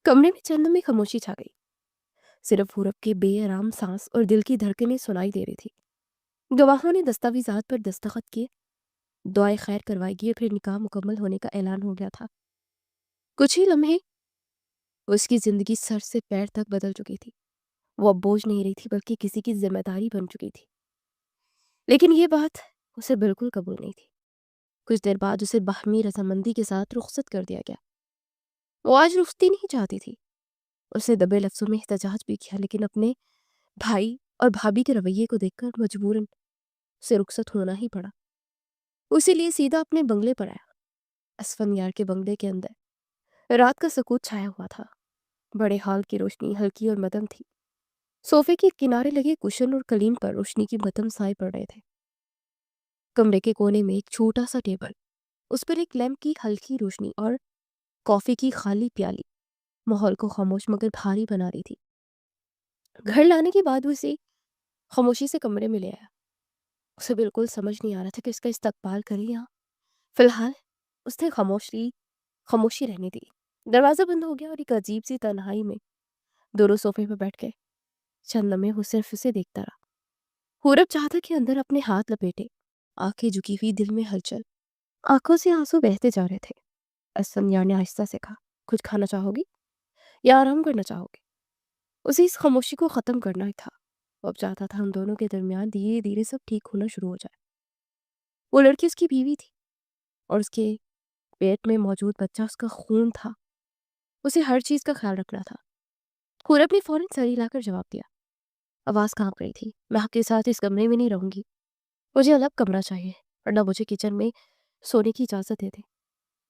کمرے میں چند میں خاموشی چھا گئی، صرف حورب کے بے آرام سانس اور دل کی دھڑکنیں سنائی دے رہی تھی۔ گواہوں نے دستاویزات پر دستخط کیے، دعائے خیر کروائی گئی، اور پھر نکاح مکمل ہونے کا اعلان ہو گیا تھا۔ کچھ ہی لمحے اس کی زندگی سر سے پیر تک بدل چکی تھی۔ وہ اب بوجھ نہیں رہی تھی، بلکہ کسی کی ذمہ داری بن چکی تھی۔ لیکن یہ بات اسے بالکل قبول نہیں تھی۔ کچھ دیر بعد اسے باہمی رضامندی کے ساتھ رخصت کر دیا گیا۔ وہ آج رخصتی نہیں چاہتی تھی، اس نے دبے لفظوں میں احتجاج بھی کیا، لیکن اپنے بھائی اور بھابھی کے رویے کو دیکھ کر مجبوراً اسے رخصت ہونا ہی پڑا۔ اسی لیے سیدھا اپنے بنگلے پر آیا۔ اسفند یار کے بنگلے کے اندر رات کا سکوت چھایا ہوا تھا، بڑے ہال کی روشنی ہلکی اور مدھم تھی، صوفے کے کنارے لگے کشن اور قلیم پر روشنی کی مدھم سائے پڑ رہے تھے۔ کمرے کے کونے میں ایک چھوٹا سا ٹیبل، اس پر ایک لیمپ کی ہلکی روشنی اور کافی کی خالی پیالی ماحول کو خاموش مگر بھاری بنا رہی تھی۔ گھر لانے کے بعد وہ اسے خاموشی سے کمرے میں لے آیا۔ اسے بالکل سمجھ نہیں آ رہا تھا کہ اس کا استقبال کرے یہاں۔ فی الحال اس نے خاموشی رہنے دی۔ دروازہ بند ہو گیا اور ایک عجیب سی تنہائی میں دونوں صوفے پہ بیٹھ گئے۔ چند لمحے وہ صرف اسے دیکھتا رہا۔ حورب چادر کے اندر اپنے ہاتھ لپیٹے، آنکھیں جھکی ہوئی، دل میں ہلچل، آنکھوں سے آنسو بہتے جا رہے تھے۔ असफिया ने आहिस्ता से कहा, कुछ खाना चाहोगी या आराम करना चाहोगे? उसे इस खामोशी को ख़त्म करना ही था। वो अब चाहता था हम दोनों के दरमियान धीरे धीरे सब ठीक होना शुरू हो जाए। वो लड़की उसकी बीवी थी और उसके पेट में मौजूद बच्चा उसका खून था। उसे हर चीज़ का ख्याल रखना था। पूरब ने फौरन सर हिलाकर जवाब दिया। आवाज़ कांप रही थी, मैं आपके साथ इस कमरे में नहीं रहूंगी। मुझे अलग कमरा चाहिए, वरना मुझे किचन में सोने की इजाज़त दे दे।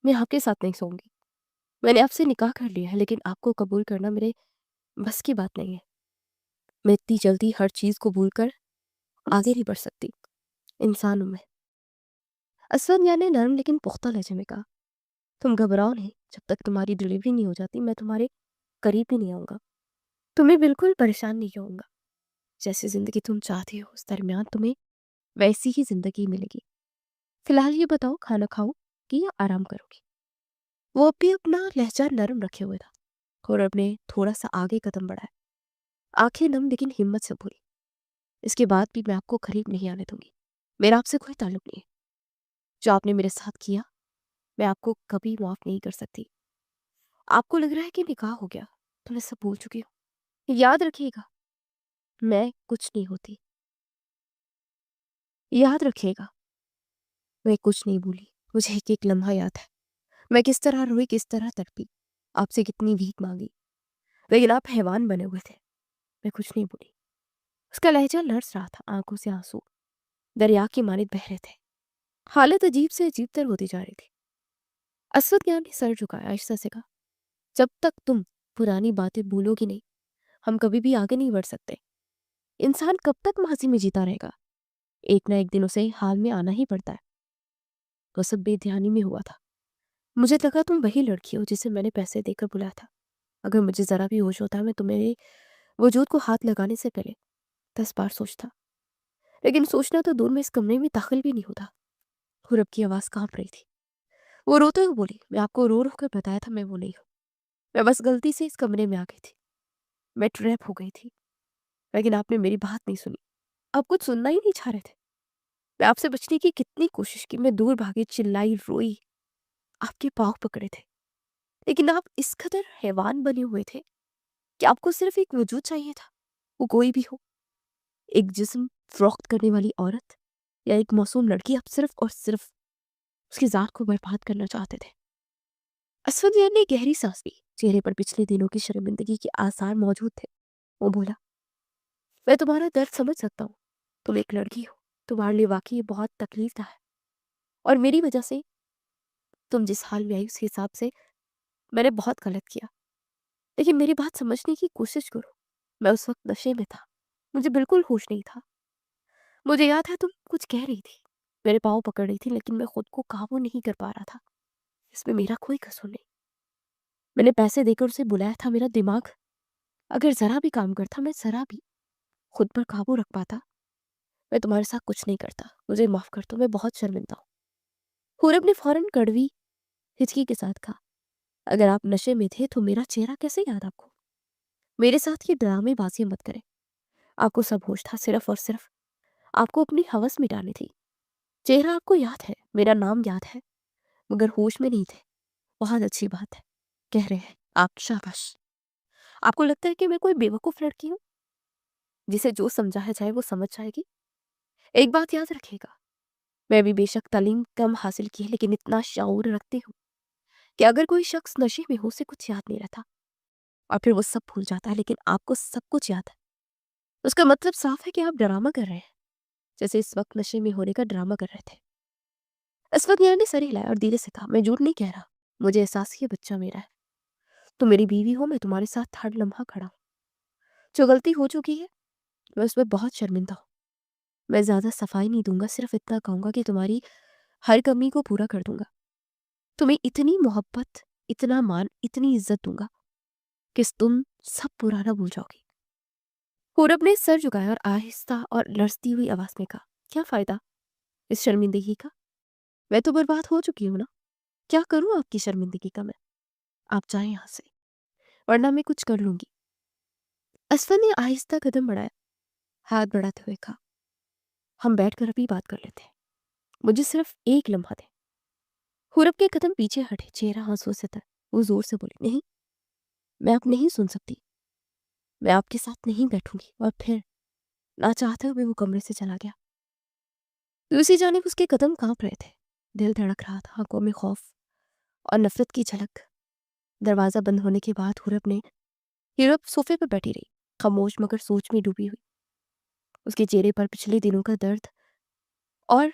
मैं आपके साथ नहीं सोऊंगी। मैंने आपसे निकाह कर लिया है, लेकिन आपको कबूल करना मेरे बस की बात नहीं है। मैं इतनी जल्दी हर चीज़ को भूल कर आगे नहीं बढ़ सकती। इंसान हूं मैं। असफिया ने नरम लेकिन पुख्ता लहजे में कहा, तुम घबराओ नहीं, जब तक तुम्हारी डिलीवरी नहीं हो जाती मैं तुम्हारे करीब भी नहीं आऊंगा। तुम्हें बिल्कुल परेशान नहीं होऊंगा। जैसी जिंदगी तुम चाहती हो उस दरमियान तुम्हें वैसी ही जिंदगी मिलेगी। फिलहाल ये बताओ, खाना खाओ कि या आराम करोगी? वो अब भी अपना लहजा नरम रखे हुए था और अपने थोड़ा सा आगे कदम बढ़ाया। आंखें नम लेकिन हिम्मत से बोली, इसके बाद भी मैं आपको करीब नहीं आने दूंगी। मेरा आपसे कोई ताल्लुक नहीं है। जो आपने मेरे साथ किया मैं आपको कभी माफ नहीं कर सकती। आपको लग रहा है कि निकाह हो गया तो मैं सब भूल चुकी हूँ। याद रखिएगा, मैं कुछ नहीं होती। याद रखिएगा, मैं कुछ नहीं भूली। मुझे एक एक लम्हा याद है, मैं किस तरह रोई, किस तरह तड़पी, आपसे कितनी भीख मांगी, लेकिन आप हैवान बने हुए थे। मैं कुछ नहीं भूली। उसका लहजा लरस रहा था, आंखों से आंसू दरिया की मानित बह रहे थे। हालत अजीब से अजीब तर होती जा रही थी। असफिया ने सर झुकाया, आहिस्ता से कहा, जब तक तुम पुरानी बातें भूलोगी नहीं हम कभी भी आगे नहीं बढ़ सकते। इंसान कब तक माजी में जीता रहेगा? एक ना एक दिन उसे हाल में आना ही पड़ता है। वो सब बेध्यानी में हुआ था। मुझे लगा तुम वही लड़की हो जिसे मैंने पैसे देकर बुलाया था। अगर मुझे जरा भी होश होता मैं तुम्हारे वजूद को हाथ लगाने से पहले 10 बार सोचता, लेकिन सोचना तो दूर में इस कमरे में दाखिल भी नहीं होता। खुरब की आवाज़ कांप रही थी। वो रोते हुए बोली, मैं आपको रो रो कर बताया था मैं वो नहीं हूँ। मैं बस गलती से इस कमरे में आ गई थी। मैं ट्रैप हो गई थी, लेकिन आपने मेरी बात नहीं सुनी। आप कुछ सुनना ही नहीं चाह रहे थे। मैं आपसे बचने की कितनी कोशिश की, मैं दूर भागी, चिल्लाई, रोई, आपके पाँव पकड़े थे, लेकिन आप इस कदर हैवान बने हुए थे कि आपको सिर्फ एक वजूद चाहिए था, वो कोई भी हो। एक जिस्म फरोख्त करने वाली औरत या एक मासूम लड़की, आप सिर्फ और सिर्फ उसकी जात को बर्बाद करना चाहते थे। असफिया ने गहरी सांस ली। चेहरे पर पिछले दिनों की शर्मिंदगी के आसार मौजूद थे। वो बोला, मैं तुम्हारा दर्द समझ सकता हूँ। तुम एक लड़की हो, तुम्हारे लिए वाकई ये बहुत तकलीफ था है। और मेरी वजह से तुम जिस हाल में आई उस हिसाब से मैंने बहुत गलत किया। लेकिन मेरी बात समझने की कोशिश करो। मैं उस वक्त नशे में था, मुझे बिल्कुल होश नहीं था। मुझे याद है तुम कुछ कह रही थी, मेरे पाँव पकड़ रही थी, लेकिन मैं खुद को काबू नहीं कर पा रहा था। इसमें मेरा कोई कसूर नहीं। मैंने पैसे देकर उसे बुलाया था। मेरा दिमाग अगर जरा भी काम करता, मैं जरा भी खुद पर काबू रख पाता, मैं तुम्हारे साथ कुछ नहीं करता। मुझे माफ कर दो, मैं बहुत शर्मिंदा हूँ। पूरब ने फौरन कड़वी हिचकी के साथ कहा, अगर आप नशे में थे तो मेरा चेहरा कैसे याद आपको? मेरे साथ ये ड्रामेबाजी मत करें। आपको सब होश था, सिर्फ और सिर्फ आपको अपनी हवस मिटानी थी। चेहरा आपको याद है, मेरा नाम याद है, मगर होश में नहीं थे। बहुत अच्छी बात है, कह रहे हैं आप, शाबाश। आपको लगता है कि मैं कोई बेवकूफ लड़की हूँ जिसे जो समझाया जाए वो समझ जाएगी? एक बात याद रखिएगा, मैं भी बेशक तालीम कम हासिल की है, लेकिन इतना शाऊर रखती हूँ कि अगर कोई शख्स नशे में हो, उसे कुछ याद नहीं रहता और फिर वो सब भूल जाता है, लेकिन आपको सब कुछ याद है। उसका मतलब साफ है कि आप ड्रामा कर रहे हैं, जैसे इस वक्त नशे में होने का ड्रामा कर रहे थे। अस्फिया ने सर हिलाया और धीरे से कहा, मैं झूठ नहीं कह रहा। मुझे एहसास है ये बच्चा मेरा है। तुम मेरी बीवी हो, मैं तुम्हारे साथ हर लम्हा खड़ा हूँ। जो गलती हो चुकी है मैं उसमें बहुत शर्मिंदा हूँ। मैं ज्यादा सफाई नहीं दूंगा, सिर्फ इतना कहूंगा कि तुम्हारी हर कमी को पूरा कर दूंगा। तुम्हें इतनी मोहब्बत, इतना मान, इतनी इज्जत दूंगा कि तुम सब पुराना भूल जाओगी। पूरब ने सर झुकाया और आहिस्ता और लरसती हुई आवाज में कहा, क्या फायदा इस शर्मिंदगी का? मैं तो बर्बाद हो चुकी हूँ ना। क्या करूँ आपकी शर्मिंदगी का मैं? आप जाएं यहाँ से, वरना मैं कुछ कर लूंगी। असफर ने आहिस्ता कदम बढ़ाया, हाथ बढ़ाते हुए कहा, हम बैठकर अभी बात कर लेते हैं। मुझे सिर्फ एक लम्हा दे। हुरब के कदम पीछे हटे, चेहरा आंसुओं से तर। वो जोर से बोली, नहीं, मैं अब नहीं सुन सकती, मैं आपके साथ नहीं बैठूंगी। और फिर ना चाहते हुए वो कमरे से चला गया। दूसरी जानिब उसके कदम कांप रहे थे, दिल धड़क रहा था, आंखों में खौफ और नफरत की झलक। दरवाजा बंद होने के बाद हीरब सोफे पर बैठी रही, खामोश मगर सोच में डूबी हुई। उसके चेहरे पर पिछले दिनों का दर्द और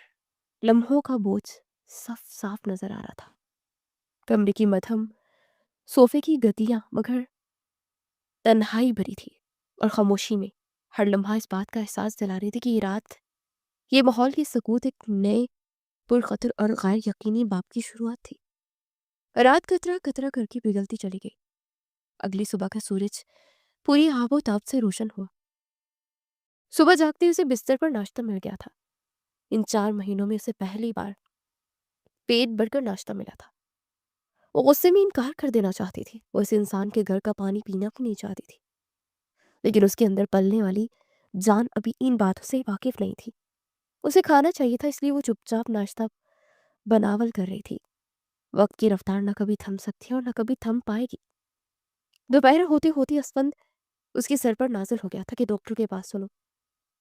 लम्हों का बोझ साफ साफ नजर आ रहा था। कमरे की मध्यम सोफे की गतियां मगर तन्हाई भरी थी, और खामोशी में हर लम्हा इस बात का एहसास दिला रही थी कि ये रात, ये माहौल की सकूत एक नए पुरखतर और गैर यकीनी बाप की शुरुआत थी। रात कतरा कतरा करके पिघलती चली गई। अगली सुबह का सूरज पूरी आबोताब से रोशन हुआ। सुबह जागते उसे बिस्तर पर नाश्ता मिल गया था। इन 4 महीनों में उसे पहली बार पेट भरकर नाश्ता मिला था। वो गुस्से में इनकार कर देना चाहती थी, वो इस इंसान के घर का पानी पीना भी नहीं चाहती थी, लेकिन उसके अंदर पलने वाली जान अभी इन बातों से वाकिफ नहीं थी। उसे खाना चाहिए था, इसलिए वो चुपचाप नाश्ता बनावल कर रही थी। वक्त की रफ्तार न कभी थम सकती है और न कभी थम पाएगी। दोपहर होते होते असफंद उसके सर पर नाजिल हो गया था कि डॉक्टर के पास सुनो।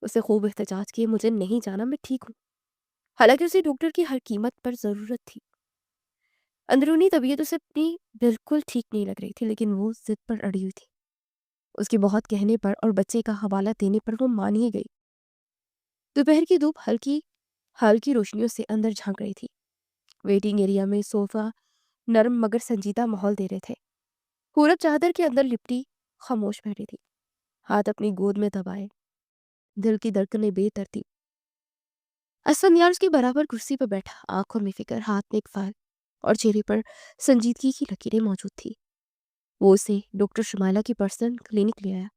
उसे खूब एहतजाज किए, मुझे नहीं जाना, मैं ठीक हूँ। हालांकि उसे डॉक्टर की हर कीमत पर जरूरत थी। अंदरूनी तबीयत उसे अपनी बिल्कुल ठीक नहीं लग रही थी, लेकिन वो जिद पर अड़ी हुई थी। उसके बहुत कहने पर और बच्चे का हवाला देने पर वो मान ही गई। दोपहर की धूप हल्की हल्की रोशनियों से अंदर झांक रही थी। वेटिंग एरिया में सोफा नरम मगर संजीदा माहौल दे रहे थे। पूरब चादर के अंदर लिपटी खामोश बैठी थी, हाथ अपनी गोद में दबाए, दिल की धड़कनें बेतरतीब। असफंयार उसके बराबर कुर्सी पर बैठा, आंखों में फिक्र, हाथ में एक फाइल और चेहरे पर संजीदगी की लकीरें मौजूद थी। वो उसे डॉक्टर शुमाइला की पर्सनल क्लिनिक ले आया।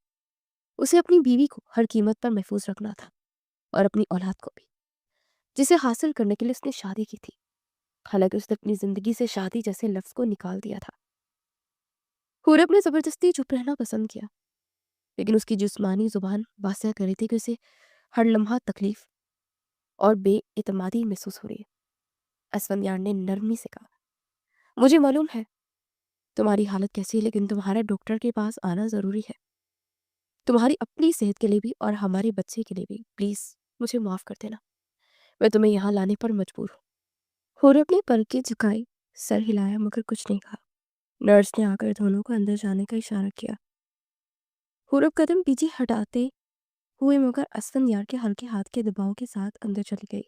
उसे अपनी बीवी को हर कीमत पर महफूज रखना था, और अपनी औलाद को भी, जिसे हासिल करने के लिए उसने शादी की थी। हालांकि उसने अपनी जिंदगी से शादी जैसे लफ्ज को निकाल दिया था। पूरब ने जबरदस्ती चुप रहना पसंद किया, लेकिन उसकी जिस्मानी जुबान वास्या कर रही थी कि उसे हर लम्हा तकलीफ और बेइतमादी महसूस हो रही है। असफंयार ने नरमी से कहा, मुझे मालूम है तुम्हारी हालत कैसी है, लेकिन तुम्हारे डॉक्टर के पास आना जरूरी है, तुम्हारी अपनी सेहत के लिए भी और हमारे बच्चे के लिए भी। प्लीज मुझे माफ कर देना, मैं तुम्हें यहाँ लाने पर मजबूर हूँ। पूरब ने पलकें झुकाई, सर हिलाया, मगर कुछ नहीं कहा। नर्स ने आकर दोनों को अंदर जाने का इशारा किया। पूरब कदम पीछे हटाते हुए मगर असफंयार के हल्के हाथ के दबाव के साथ अंदर चली गई।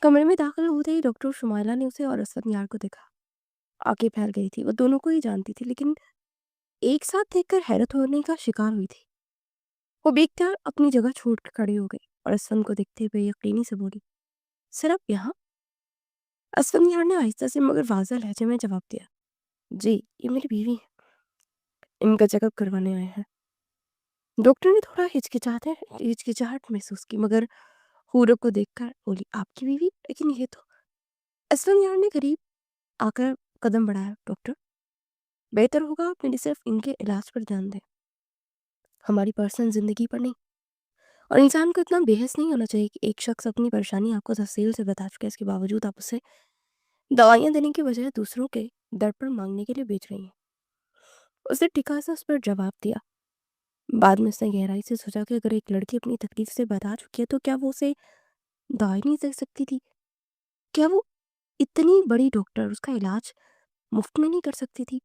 कमरे में दाखिल होते ही डॉक्टर शुमाइला ने उसे और असफंयार को देखा। आंखें फैल गई थी, वो दोनों को ही जानती थी, लेकिन एक साथ देखकर हैरत होने का शिकार हुई थी। वो बेख्तियार अपनी जगह छोड़ कर खड़ी हो गई और असफन को देखते हुए यकीनी से बोली, सर आप यहाँ? असफंयार ने आहिस्ता से मगर वाज़ेह लहजे में जवाब दिया, जी, ये मेरी बीवी है, इनका चेकअप करवाने आए हैं। डॉक्टर ने थोड़ा हिचकिचाहट महसूस की, मगर पूरब को देखकर बोली, आपकी बीवी? लेकिन ये तो। असफंयार ने करीब आकर कदम बढ़ाया, डॉक्टर, बेहतर होगा आप मेरी सिर्फ इनके इलाज पर ध्यान दें, हमारी पर्सनल जिंदगी पर नहीं। और इंसान को इतना बेहस नहीं होना चाहिए कि एक शख्स अपनी परेशानी आपको तफसील से बता चुका है, इसके बावजूद आप उसे दवाइयाँ देने की बजाय दूसरों के दर पर मांगने के लिए बेच रही हैं। उसने टिका सा उस पर जवाब दिया। बाद में उसने गहराई से सोचा कि अगर एक लड़की अपनी तकलीफ से बता चुकी है, तो क्या वो उसे दवाई नहीं दे सकती थी? क्या वो इतनी बड़ी डॉक्टर उसका इलाज मुफ्त में नहीं कर सकती थी?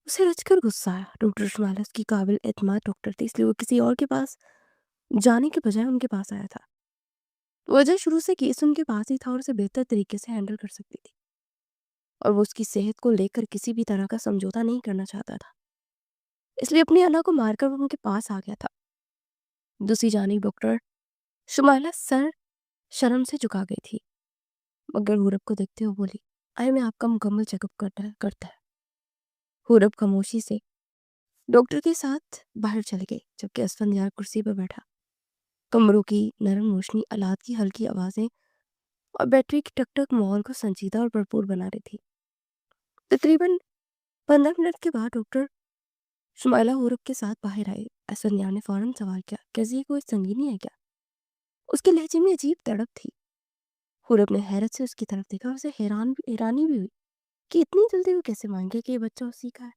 उसे रचकर गुस्सा आया। डॉक्टर शुमाइला उसकी काबिल एतमाद डॉक्टर थी, इसलिए वो किसी और के पास जाने के बजाय उनके पास आया था। वजह शुरू से केस उनके पास ही था और उसे बेहतर तरीके से हैंडल कर सकती थी, और वो उसकी सेहत को लेकर किसी भी तरह का समझौता नहीं करना चाहता था, इसलिए अपनी अना को मारकर वो उनके पास आ गया था। दूसरी जानिब डॉक्टर शुमाइला सर शर्म से झुका गई थी, मगर हुरब को देखते हुए बोली, आए मैं आपका मुकम्मल चेकअप करता है। हुरब खामोशी से डॉक्टर के साथ बाहर चले गए, जबकि असफंयार कुर्सी पर बैठा। कमरों की नरम रोशनी, आलात की हल्की आवाजें और बैटरी की टकटक माहौल को संजीदा और भरपूर बना रही थी। तकरीबन 15 मिनट के बाद डॉक्टर शुमाइला हुरब के साथ बाहर आए। असफंयार ने फौरन सवाल किया, कैसी ये कोई संगीनी है क्या? उसके लहजे में अजीब तड़प थी। حورب نے حیرت سے اس کی طرف دیکھا اور اسے حیرانی بھی ہوئی کہ اتنی جلدی وہ کیسے مان گیا کہ یہ بچہ اسی کا ہے،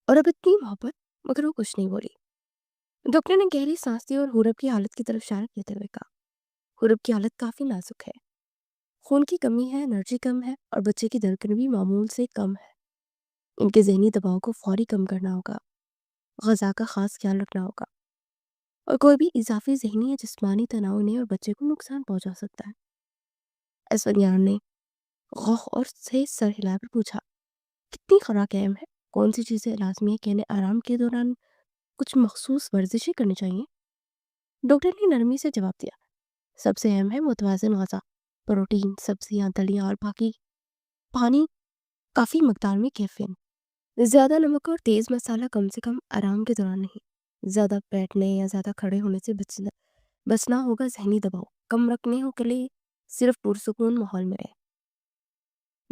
اور اب اتنی محبت، مگر وہ کچھ نہیں بولی۔ ڈاکٹر نے گہری سانس لی اور حورب کی حالت کی طرف اشارہ کرتے ہوئے کہا، حورب کی حالت کافی نازک ہے، خون کی کمی ہے، انرجی کم ہے، اور بچے کی دھڑکن بھی معمول سے کم ہے۔ ان کے ذہنی دباؤ کو فوری کم کرنا ہوگا، غذا کا خاص خیال رکھنا ہوگا، اور کوئی بھی اضافی ذہنی یا جسمانی تناؤ انہیں اور بچے کو نقصان پہنچا سکتا ہے۔ ایسونیار نے غوغ اور سے سر ہلا کر پوچھا، کتنی خوراک اہم ہے؟ کون سی چیزیں لازمی ہے کہ انہیں آرام کے دوران کچھ مخصوص ورزشیں کرنی چاہیے؟ ڈاکٹر نے نرمی سے جواب دیا، سب سے اہم ہے متوازن غذا، پروٹین، سبزیاں، دلیہ اور باقی پانی، کافی مقدار میں کیفین، زیادہ نمک اور تیز مسالہ کم سے کم آرام کے دوران نہیں، زیادہ بیٹھنے یا زیادہ کھڑے ہونے سے بچنا ہوگا، ذہنی دباؤ کم رکھنے ہو کے لیے صرف پرسکون ماحول میں رہے،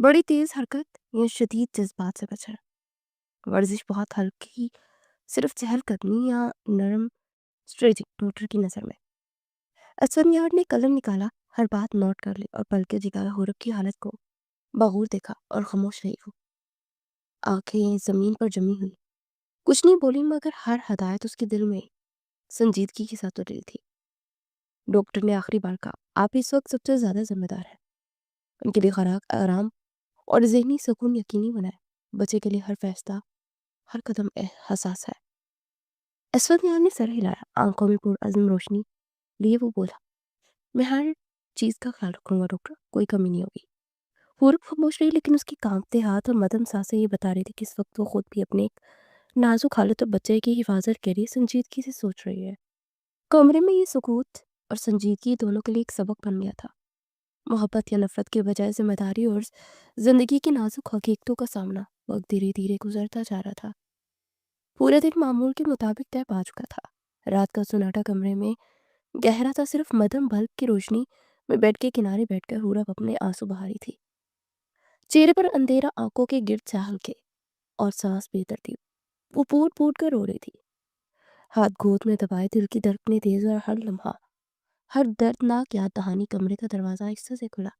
بڑی تیز حرکت یا شدید جذبات سے بچیں، ورزش بہت ہلکی، صرف چہل قدمی یا نرم اسٹریچنگ ڈاکٹر کی نظر میں۔ اسفندیار نے قلم نکالا، ہر بات نوٹ کر لی اور پل کے جگہ حورب کی حالت کو بغور دیکھا اور خاموش رہی وہ، آنکھیں زمین پر جمی ہوئی، کچھ نہیں بولی، مگر ہر ہدایت اس کے دل میں سنجیدگی کے ساتھ اتری تھی۔ ڈاکٹر نے آخری بار کہا، آپ اس وقت سب سے زیادہ ذمہ دار ہیں، ان کے لیے خوراک، آرام اور ذہنی سکون یقینی بنائیں، بچے کے لیے ہر فیصلہ، ہر قدم حساس ہے۔ اسفندیار نے سر ہلایا، آنکھوں میں پرعزم روشنی لیے وہ بولا، میں ہر چیز کا خیال رکھوں گا ڈاکٹر، کوئی کمی نہیں ہوگی۔ حورب خاموش رہی، لیکن اس کی کانپتے ہاتھ اور مدم سانسیں یہ بتا رہی تھی کہ اس وقت وہ خود بھی اپنے ایک نازک حالت اور بچے کی حفاظت کے لیے سنجیدگی سے سوچ رہی ہے۔ کمرے میں یہ سکوت اور سنجیدگی دونوں کے لیے ایک سبق بن گیا تھا، محبت یا نفرت کے بجائے ذمہ داری اور زندگی کی نازک حقیقتوں کا سامنا۔ وقت دھیرے دھیرے گزرتا جا رہا تھا، پورے دن معمول کے مطابق طے پا چکا تھا، رات کا سناٹا کمرے میں گہرا تھا، صرف مدھم بلب کی روشنی میں بیڈ کے کنارے بیٹھ کر حورب اپنے آنسو بہا رہی تھی، چہرے پر اندھیرا، آنکھوں کے گرد چاہل کے، اور سانس بے ترتیب، وہ پوٹ پوٹ کر رو رہی تھی، ہاتھ گود میں دبائے، دل کی دھڑکنیں تیز، اور ہر لمحہ، ہر دردناک یاد دہانی۔ کمرے کا دروازہ آہستہ سے کھلا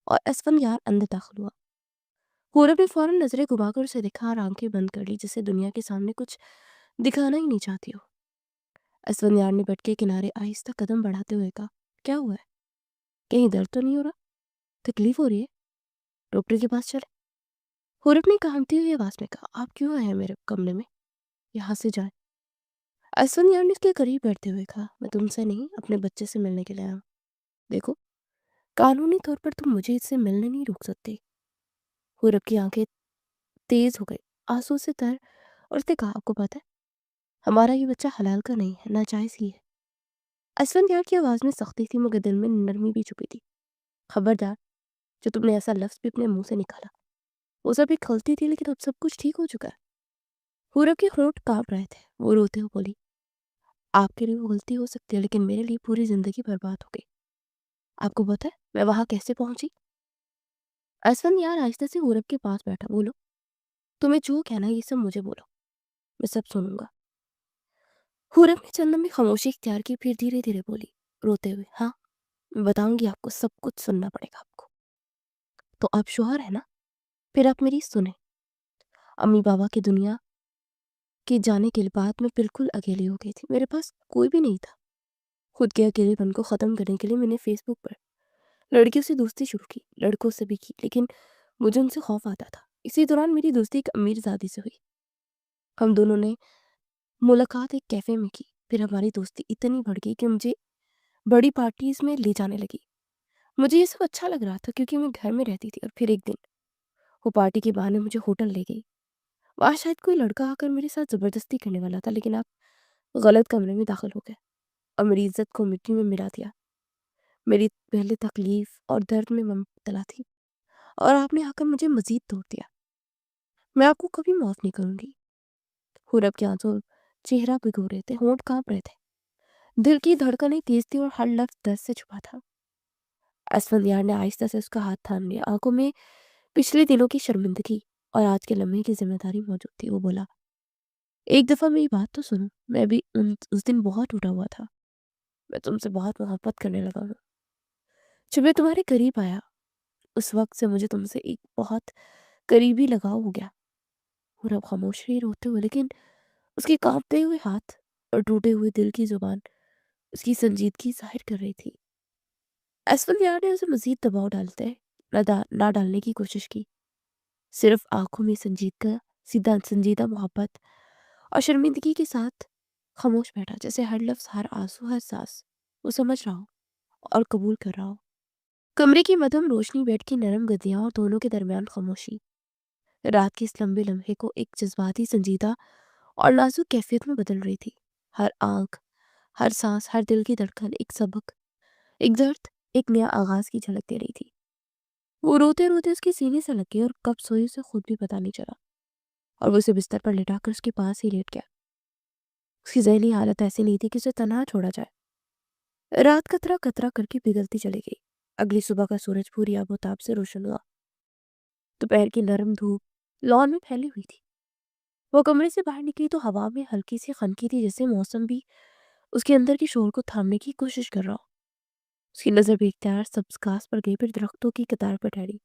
اور اسفندیار اندر داخل ہوا۔ حورب نے فوراً نظریں گھما کر اسے دیکھا اور آنکھیں بند کر لی، جسے دنیا کے سامنے کچھ دکھانا ہی نہیں چاہتی ہو۔ اسفندیار نے بیڈ کے کنارے آہستہ قدم بڑھاتے ہوئے کہا، کیا ہوا ہے؟ کہیں درد تو نہیں ہو رہا؟ تکلیف ہو رہی ہے؟ ڈاکٹر کے پاس چلے؟ حورب نے کانپتی ہوئی آواز میں کہا، آپ کیوں آئے ہیں میرے کمرے میں؟ یہاں سے جائیں۔ اسفندیار نے اس کے قریب بیٹھتے ہوئے کہا، میں تم سے نہیں، اپنے بچے سے ملنے کے لیے آیا ہوں۔ دیکھو، قانونی طور پر تم مجھے اس سے ملنے نہیں روک سکتے۔ حورب کی آنکھیں تیز ہو گئی، آنسو سے تر، اور اس نے کہا، آپ کو پتہ ہے ہمارا یہ بچہ حلال کا نہیں ہے، ناجائز ہی ہے۔ اسفندیار کی آواز میں سختی تھی، مگر دل میں نرمی بھی چھپی تھی۔ خبردار، جو تم نے ایسا لفظ بھی اپنے منہ سے نکالا، وہ سب ایک غلطی تھی، لیکن اب سب کچھ ٹھیک ہو چکا ہے۔ حورب کے ہونٹ کانپ رہے تھے، وہ روتے ہوئے بولی، آپ کے لیے وہ غلطی ہو سکتی ہے، لیکن میرے لیے پوری زندگی برباد ہو گئی۔ آپ کو پتہ ہے میں وہاں کیسے پہنچی؟ اسفندیار آہستہ سے حورب کے پاس بیٹھا، بولو، تمہیں جو کہنا یہ سب مجھے بولو، میں سب سنوں گا۔ حورب نے چند لمحے خاموشی اختیار کی، پھر دھیرے دھیرے بولی، روتے ہوئے، ہاں، میں بتاؤں گی، آپ کو سب کچھ سننا پڑے گا آپ کو۔ تو آپ شوہر ہے نا؟ پھر آپ میری سنیں۔ امی بابا کی دنیا کے جانے کے بعد میں بالکل اکیلی ہو گئی تھی، میرے پاس کوئی بھی نہیں تھا۔ خود کے اکیلے پن کو ختم کرنے کے لیے میں نے فیس بک پر لڑکیوں سے دوستی شروع کی، لڑکوں سے بھی کی، لیکن مجھے ان سے خوف آتا تھا۔ اسی دوران میری دوستی ایک امیر زادی سے ہوئی، ہم دونوں نے ملاقات ایک کیفے میں کی، پھر ہماری دوستی اتنی بڑھ گئی کہ مجھے بڑی پارٹیز میں لے جانے لگی۔ مجھے یہ سب اچھا لگ رہا تھا کیونکہ میں گھر میں رہتی تھی، اور پھر ایک دن وہ پارٹی کے بہانے مجھے ہوٹل لے گئی۔ وہاں شاید کوئی لڑکا آ کر میرے ساتھ زبردستی کرنے والا تھا، لیکن آپ غلط کمرے میں داخل ہو گئے اور میری عزت کو مٹی میں ملا دیا۔ میری پہلے تکلیف اور درد میں مبتلا تھی، اور آپ نے آ کر مجھے مزید توڑ دیا۔ میں آپ کو کبھی معاف نہیں کروں گی۔ حورب کے آنسو چہرہ بھگو رہے تھے، ہونٹ کانپ رہے تھے، دل کی دھڑکنیں تیز تھی، اور ہر لفظ درد سے چھپا تھا۔ اسفندیار نے آہستہ سے اس کا ہاتھ تھام لیا، آنکھوں میں پچھلے دنوں کی شرمندگی اور آج کے لمحے کی ذمہ داری موجود تھی۔ وہ بولا، ایک دفعہ میری بات تو سنو، میں بھی اس دن بہت ٹوٹا ہوا تھا، میں تم سے بہت محبت کرنے لگا ہوں، जब मैं तुम्हारे करीब आया, उस वक़्त से मुझे तुमसे एक बहुत करीबी लगाव हो गया। पूरा खामोश रही रोते हुए, लेकिन उसके काँपते हुए हाथ और टूटे हुए दिल की ज़ुबान उसकी संजीदगी ज़ाहिर कर रही थी। एस्फानियार ने उसे मज़ीद दबाव डालते ना डालने की कोशिश की। सिर्फ़ आँखों में संजीदा मोहब्बत और शर्मिंदगी के साथ खामोश बैठा, जैसे हर लफ्ज़, हर आँसू, हर साँस वो समझ रहा हो और कबूल कर रहा हो। कमरे की मध्यम रोशनी, बेड की नरम गद्दियाँ और दोनों के दरमियान खामोशी, रात के इस लंबे लम्हे को एक जज़्बाती, संजीदा और नाज़ुक कैफ़ियत में बदल रही थी। हर आँख, हर साँस, हर दिल की धड़कन एक सबक, एक दर्द, एक नया आगाज़ की झलक दे रही थी। वो रोते-रोते उसके सीने से लग गई और कब सोई उसे खुद भी पता नहीं चला, और वो उसे बिस्तर पर लिटाकर उसके पास ही लेट गया। उसकी ज़हनी हालत ऐसी नहीं थी कि उसे तन्हा छोड़ा जाए। रात कतरा-कतरा करके पिघलती चली गई। अगली सुबह का सूरज पूरी आबोताब से रोशन हुआ। दोपहर की नरम धूप लॉन में फैली हुई थी। वो कमरे से बाहर निकली तो हवा में हल्की सी खनकी थी, जैसे मौसम भी उसके अंदर के शोर को थामने की कोशिश कर रहा हो। उसकी नज़र बेख्तियार सब्ज़ घास पर गई, फिर दरख्तों की कतार पर ठहरी,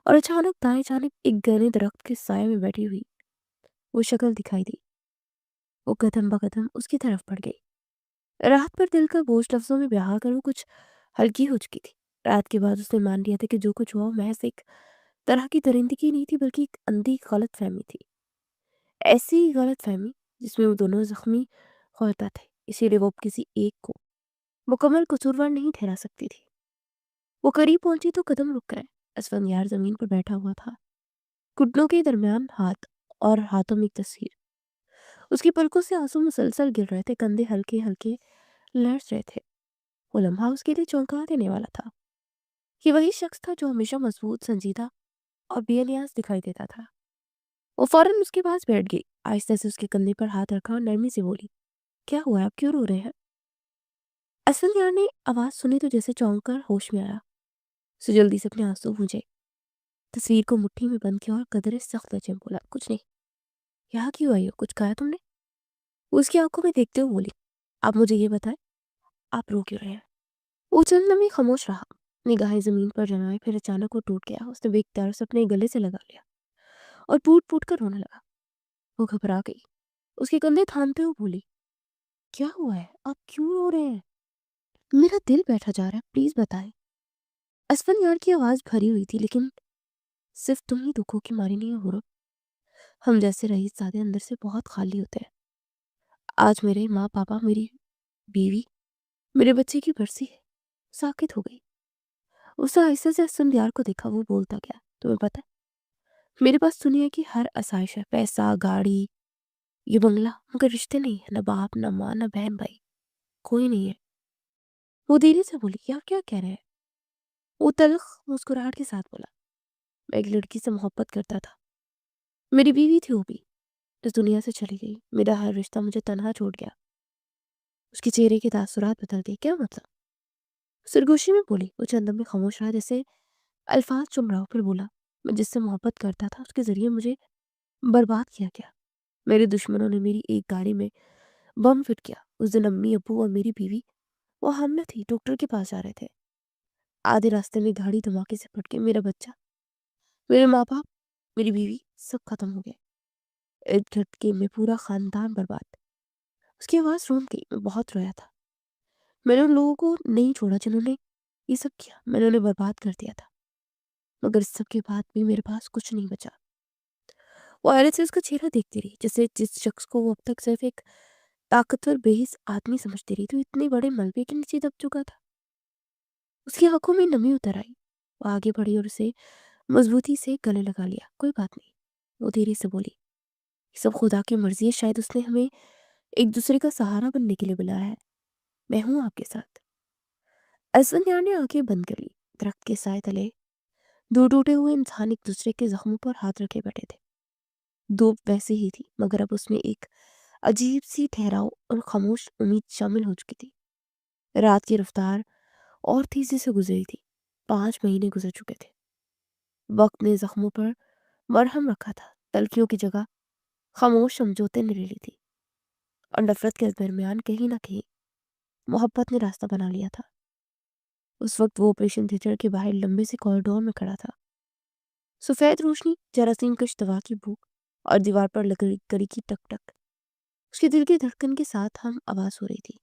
और अचानक दाएं जानिब एक घने दरख्त के साए में बैठी हुई वो शक्ल दिखाई दी। वो कदम ब कदम उसकी तरफ बढ़ गई। रात पर दिल का बोझ लफ्ज़ों में बहा कर वो कुछ हल्की हो चुकी थी। रात के बाद उसने मान लिया था कि जो कुछ हुआ वो महज एक तरह की दरिंदगी नहीं थी, बल्कि एक अंधी गलत फहमी थी। ऐसी गलत फहमी जिसमें वो दोनों जख्मी होता थे, इसीलिए वो अब किसी एक को मुकम्मल कसूरवार नहीं ठहरा सकती थी। वो करीब पहुंची तो कदम रुक गए। असफंयार जमीन पर बैठा हुआ था, घुटनों के दरमियान हाथ, और हाथों में एक तस्वीर। उसकी पलकों से आंसू मुसलसल गिर रहे थे, कंधे हल्के हल्के लहर रहे थे। वो लम्हा उसके लिए चौंका देने वाला था। ये वही शख्स था जो हमेशा मजबूत, संजीदा और बेनियाज दिखाई देता था। वो फौरन उसके पास बैठ गई, आहिस्ता से उसके कंधे पर हाथ रखा और नरमी से बोली, क्या हुआ है? आप क्यों रो रहे हैं? असल यार ने आवाज सुनी तो जैसे चौंक कर होश में आया। उसे जल्दी से अपने आंसू पूंजे, तस्वीर को मुट्ठी में बंद किया और कदरे सख्त लहजे में बोला, कुछ नहीं। यहाँ क्यों आई हो? कुछ कहा तुमने? वो उसकी आंखों में देखते हुए बोली, आप मुझे ये बताएं, आप रो क्यों रहे हैं? वो चंद लम्हे खामोश रहा, निगाहें जमीन पर जमाए, फिर अचानक वो टूट गया। उसने बेख्तियार से अपने गले से लगा लिया और फूट फूट कर रोने लगा। वो घबरा गई, उसके कंधे थामते हुए बोली, क्या हुआ है? आप क्यों रो रहे हैं? मेरा दिल बैठा जा रहा है, प्लीज बताएं। असफन यार की आवाज भरी हुई थी, लेकिन सिर्फ तुम ही दुखों की मारी नहीं हो। हम जैसे रईस ज़ादे अंदर से बहुत खाली होते हैं। आज मेरे माँ पापा, मेरी बीवी, मेरे बच्चे की बरसी है। साकित हो गई। उसने आहिस्ते से असफंयार को देखा। वो बोलता गया, तुम्हें पता है, मेरे पास दुनिया की हर आसाइश है, पैसा, गाड़ी, ये बंगला, मगर रिश्ते नहीं है। न बाप, न माँ, न बहन भाई, कोई नहीं है। वो धीरे से बोली, आप क्या कह रहे हैं? वो तल्ख मुस्कुराहट के साथ बोला, मैं एक लड़की से मोहब्बत करता था। मेरी बीवी थी, वो भी इस दुनिया से चली गई। मेरा हर रिश्ता मुझे तनहा छोड़ गया। उसके चेहरे के तासुरात बदल गए। क्या मतलब? सरगोशी में बोली। वो चंदम में खामोश रहा, जैसे अल्फाज चुन रहा हो, फिर बोला, मैं जिससे मोहब्बत करता था उसके जरिए मुझे बर्बाद किया गया। मेरे दुश्मनों ने मेरी एक गाड़ी में बम फिट किया। उस दिन अम्मी, अब्बू और मेरी बीवी वो हामला थी, डॉक्टर के पास जा रहे थे। आधे रास्ते में गाड़ी धमाके से फट के मेरा बच्चा, मेरे माँ बाप, मेरी बीवी सब खत्म हो गए। इस झटके में पूरा खानदान बर्बाद। उसकी आवाज़ रूम गई। मैं बहुत रोया था। मैंने उन लोगों को नहीं छोड़ा जिन्होंने ये सब किया। मैंने उन्हें बर्बाद कर दिया था, मगर इस सब के बाद भी मेरे पास कुछ नहीं बचा। वो हैरत से उसका चेहरा देखती रही, जैसे जिस शख्स को वो अब तक सिर्फ एक ताकतवर बेहिस आदमी समझती रही, तो इतने बड़े मलबे के नीचे दब चुका था। उसकी आंखों में नमी उतर आई। वो आगे बढ़ी और उसे मजबूती से गले लगा लिया। कोई बात नहीं, वो धीरे से बोली, ये सब खुदा की मर्जी है। शायद उसने हमें एक दूसरे का सहारा बनने के लिए बुलाया है। मैं हूं आपके साथ। असफंयार ने आंखें बंद कर ली। दरख्त के साए तले दो टूटे हुए इंसान एक दूसरे के जख्मों पर हाथ रखे बैठे थे। धूप वैसी ही थी, मगर अब उसमें एक अजीब सी ठहराव और खामोश उम्मीद शामिल हो चुकी थी। रात की रफ्तार और तेजी से गुजरी थी। 5 महीने गुजर चुके थे। वक्त ने जख्मों पर मरहम रखा था। तलखियों की जगह खामोश समझौते ने ले ली थी, और नफरत के दरमियान कहीं ना कहीं मोहब्बत ने रास्ता बना लिया था। उस वक्त वो ऑपरेशन थिएटर के बाहर लंबे से कॉरिडोर में खड़ा था। सफेद रोशनी, जरासीम कश दवा की भूख और दीवार पर लकड़ी कड़ी की टक टक उसके दिल की धड़कन के साथ हम आवाज हो रही थी।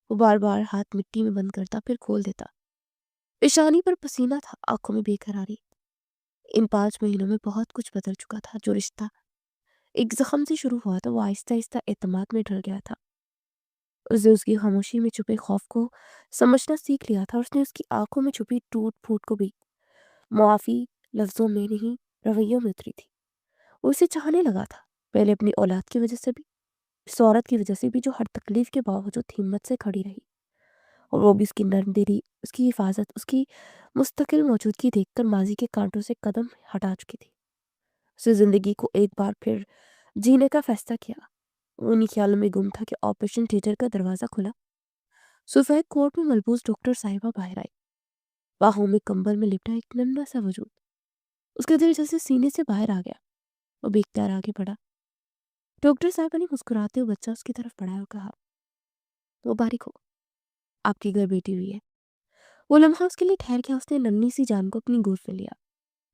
वो बार बार हाथ मिट्टी में बंद करता, फिर खोल देता। पेशानी पर पसीना था, आंखों में बेकरारी। इन 5 महीनों में बहुत कुछ बदल चुका था। जो रिश्ता एक जख्म से शुरू हुआ था, वो आहिस्ता आहिस्ता एतमाद में ढल गया था। उसने उसकी खामोशी में छुपे खौफ को समझना सीख लिया था। उसने उसकी आंखों में छुपी टूट फूट को भी मुआफी लफ्जों में नहीं, रवैयों में उतरी थी। वो उसे चाहने लगा था, पहले अपनी औलाद की वजह से भी, इस औरत की वजह से भी जो हर तकलीफ के बावजूद हिम्मत से खड़ी रही। और वो भी उसकी नर्म दिली, उसकी हिफाजत, उसकी मुस्तकिल मौजूदगी देखकर माजी के कांटों से कदम हटा चुकी थी। उसे जिंदगी को एक बार फिर जीने का फैसला किया। वो उन्हीं ख्यालों में गुम था कि ऑपरेशन थिएटर का दरवाजा खुला। सफेद कोट में मलबूस डॉक्टर साहिबा बाहर आई। बाहों में कंबल में लिपटा एक नन्हा सा वजूद। उसका दिल जैसे सीने से बाहर आ गया। वो बेख्तियार आगे बढ़ा। डॉक्टर साहिबा ने मुस्कुराते हुए बच्चा उसकी तरफ बढ़ाया और कहा, वो बारीक हो, आपकी घर बेटी हुई है। वो लम्हा उसके लिए ठहर गया। उसने नन्ही सी जान को अपनी गोद में लिया,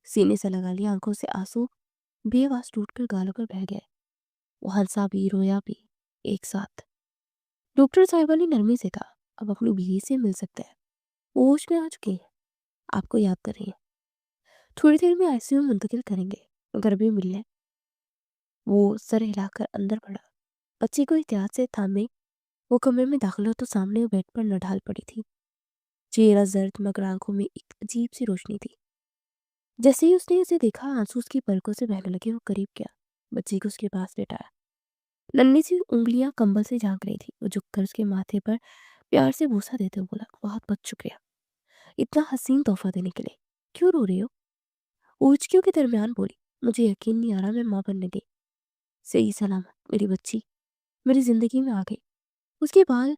सीने से लगा लिया। आंखों से आंसू बेआवाज टूटकर गालों पर बह गए। वो हंसा भी, रोया भी, एक साथ। डॉक्टर साहिबा ने नरमी से कहा, अब अपनी बीवी से मिल सकते हैं। वो होश में आ चुकी हैं, आपको याद कर रही हैं। थोड़ी देर में आईसीयू में मुंतकिल करेंगे, अगर अभी मिल लें। वो सर हिलाकर अंदर बढ़ा। बच्ची को एहतियात से थामे वो कमरे में दाखिल हो तो सामने वो बेड पर नढाल पड़ी थी। चेहरा जर्द, मगर आंखों में एक अजीब सी रोशनी थी। जैसे ही उसने उसे देखा, आंसू उसकी पलकों से बहने लगे। वो करीब गया, बच्ची को उसके पास लेटाया। नन्ही सी उंगलियां कंबल से झांक रही थी। वो झुककर उसके माथे पर प्यार से बूसा देते हुए बोला, बहुत बहुत शुक्रिया इतना हसीन तोहफा देने के लिए। क्यों रो रही हो? ऊंचकियों के दरमियान बोली, मुझे यकीन नहीं आ रहा मैं माँ बनने गई। सही सलामत मेरी बच्ची मेरी जिंदगी में आ गई। उसके बाल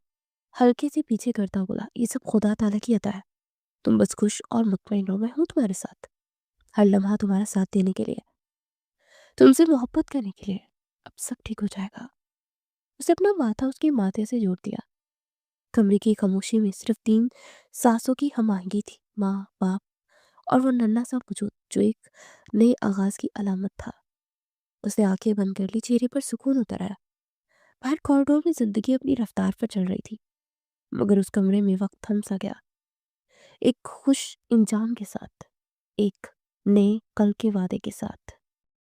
हल्के से पीछे करता बोला, ये सब खुदा ताला की अता है। तुम बस खुश और मुतमईन रहो, मैं हूं तुम्हारे साथ। हर लम्हा तुम्हारा साथ देने के लिए, तुमसे मोहब्बत करने के लिए। अब सब ठीक हो जाएगा। उसने अपना माथा उसके माथे से जोड़ दिया। कमरे की खामोशी में सिर्फ 3 सांसों की हम आहंगी थी, माँ, बाप और वो नन्हा सा वजूद जो एक नए आगाज की अलामत था। उसने आंखें बंद कर ली, चेहरे पर सुकून उतर आया। बाहर कॉरिडोर में जिंदगी अपनी रफ्तार पर चल रही थी, मगर उस कमरे में वक्त थम सा गया, एक खुश इंजाम के साथ, एक नए कल के वादे के साथ।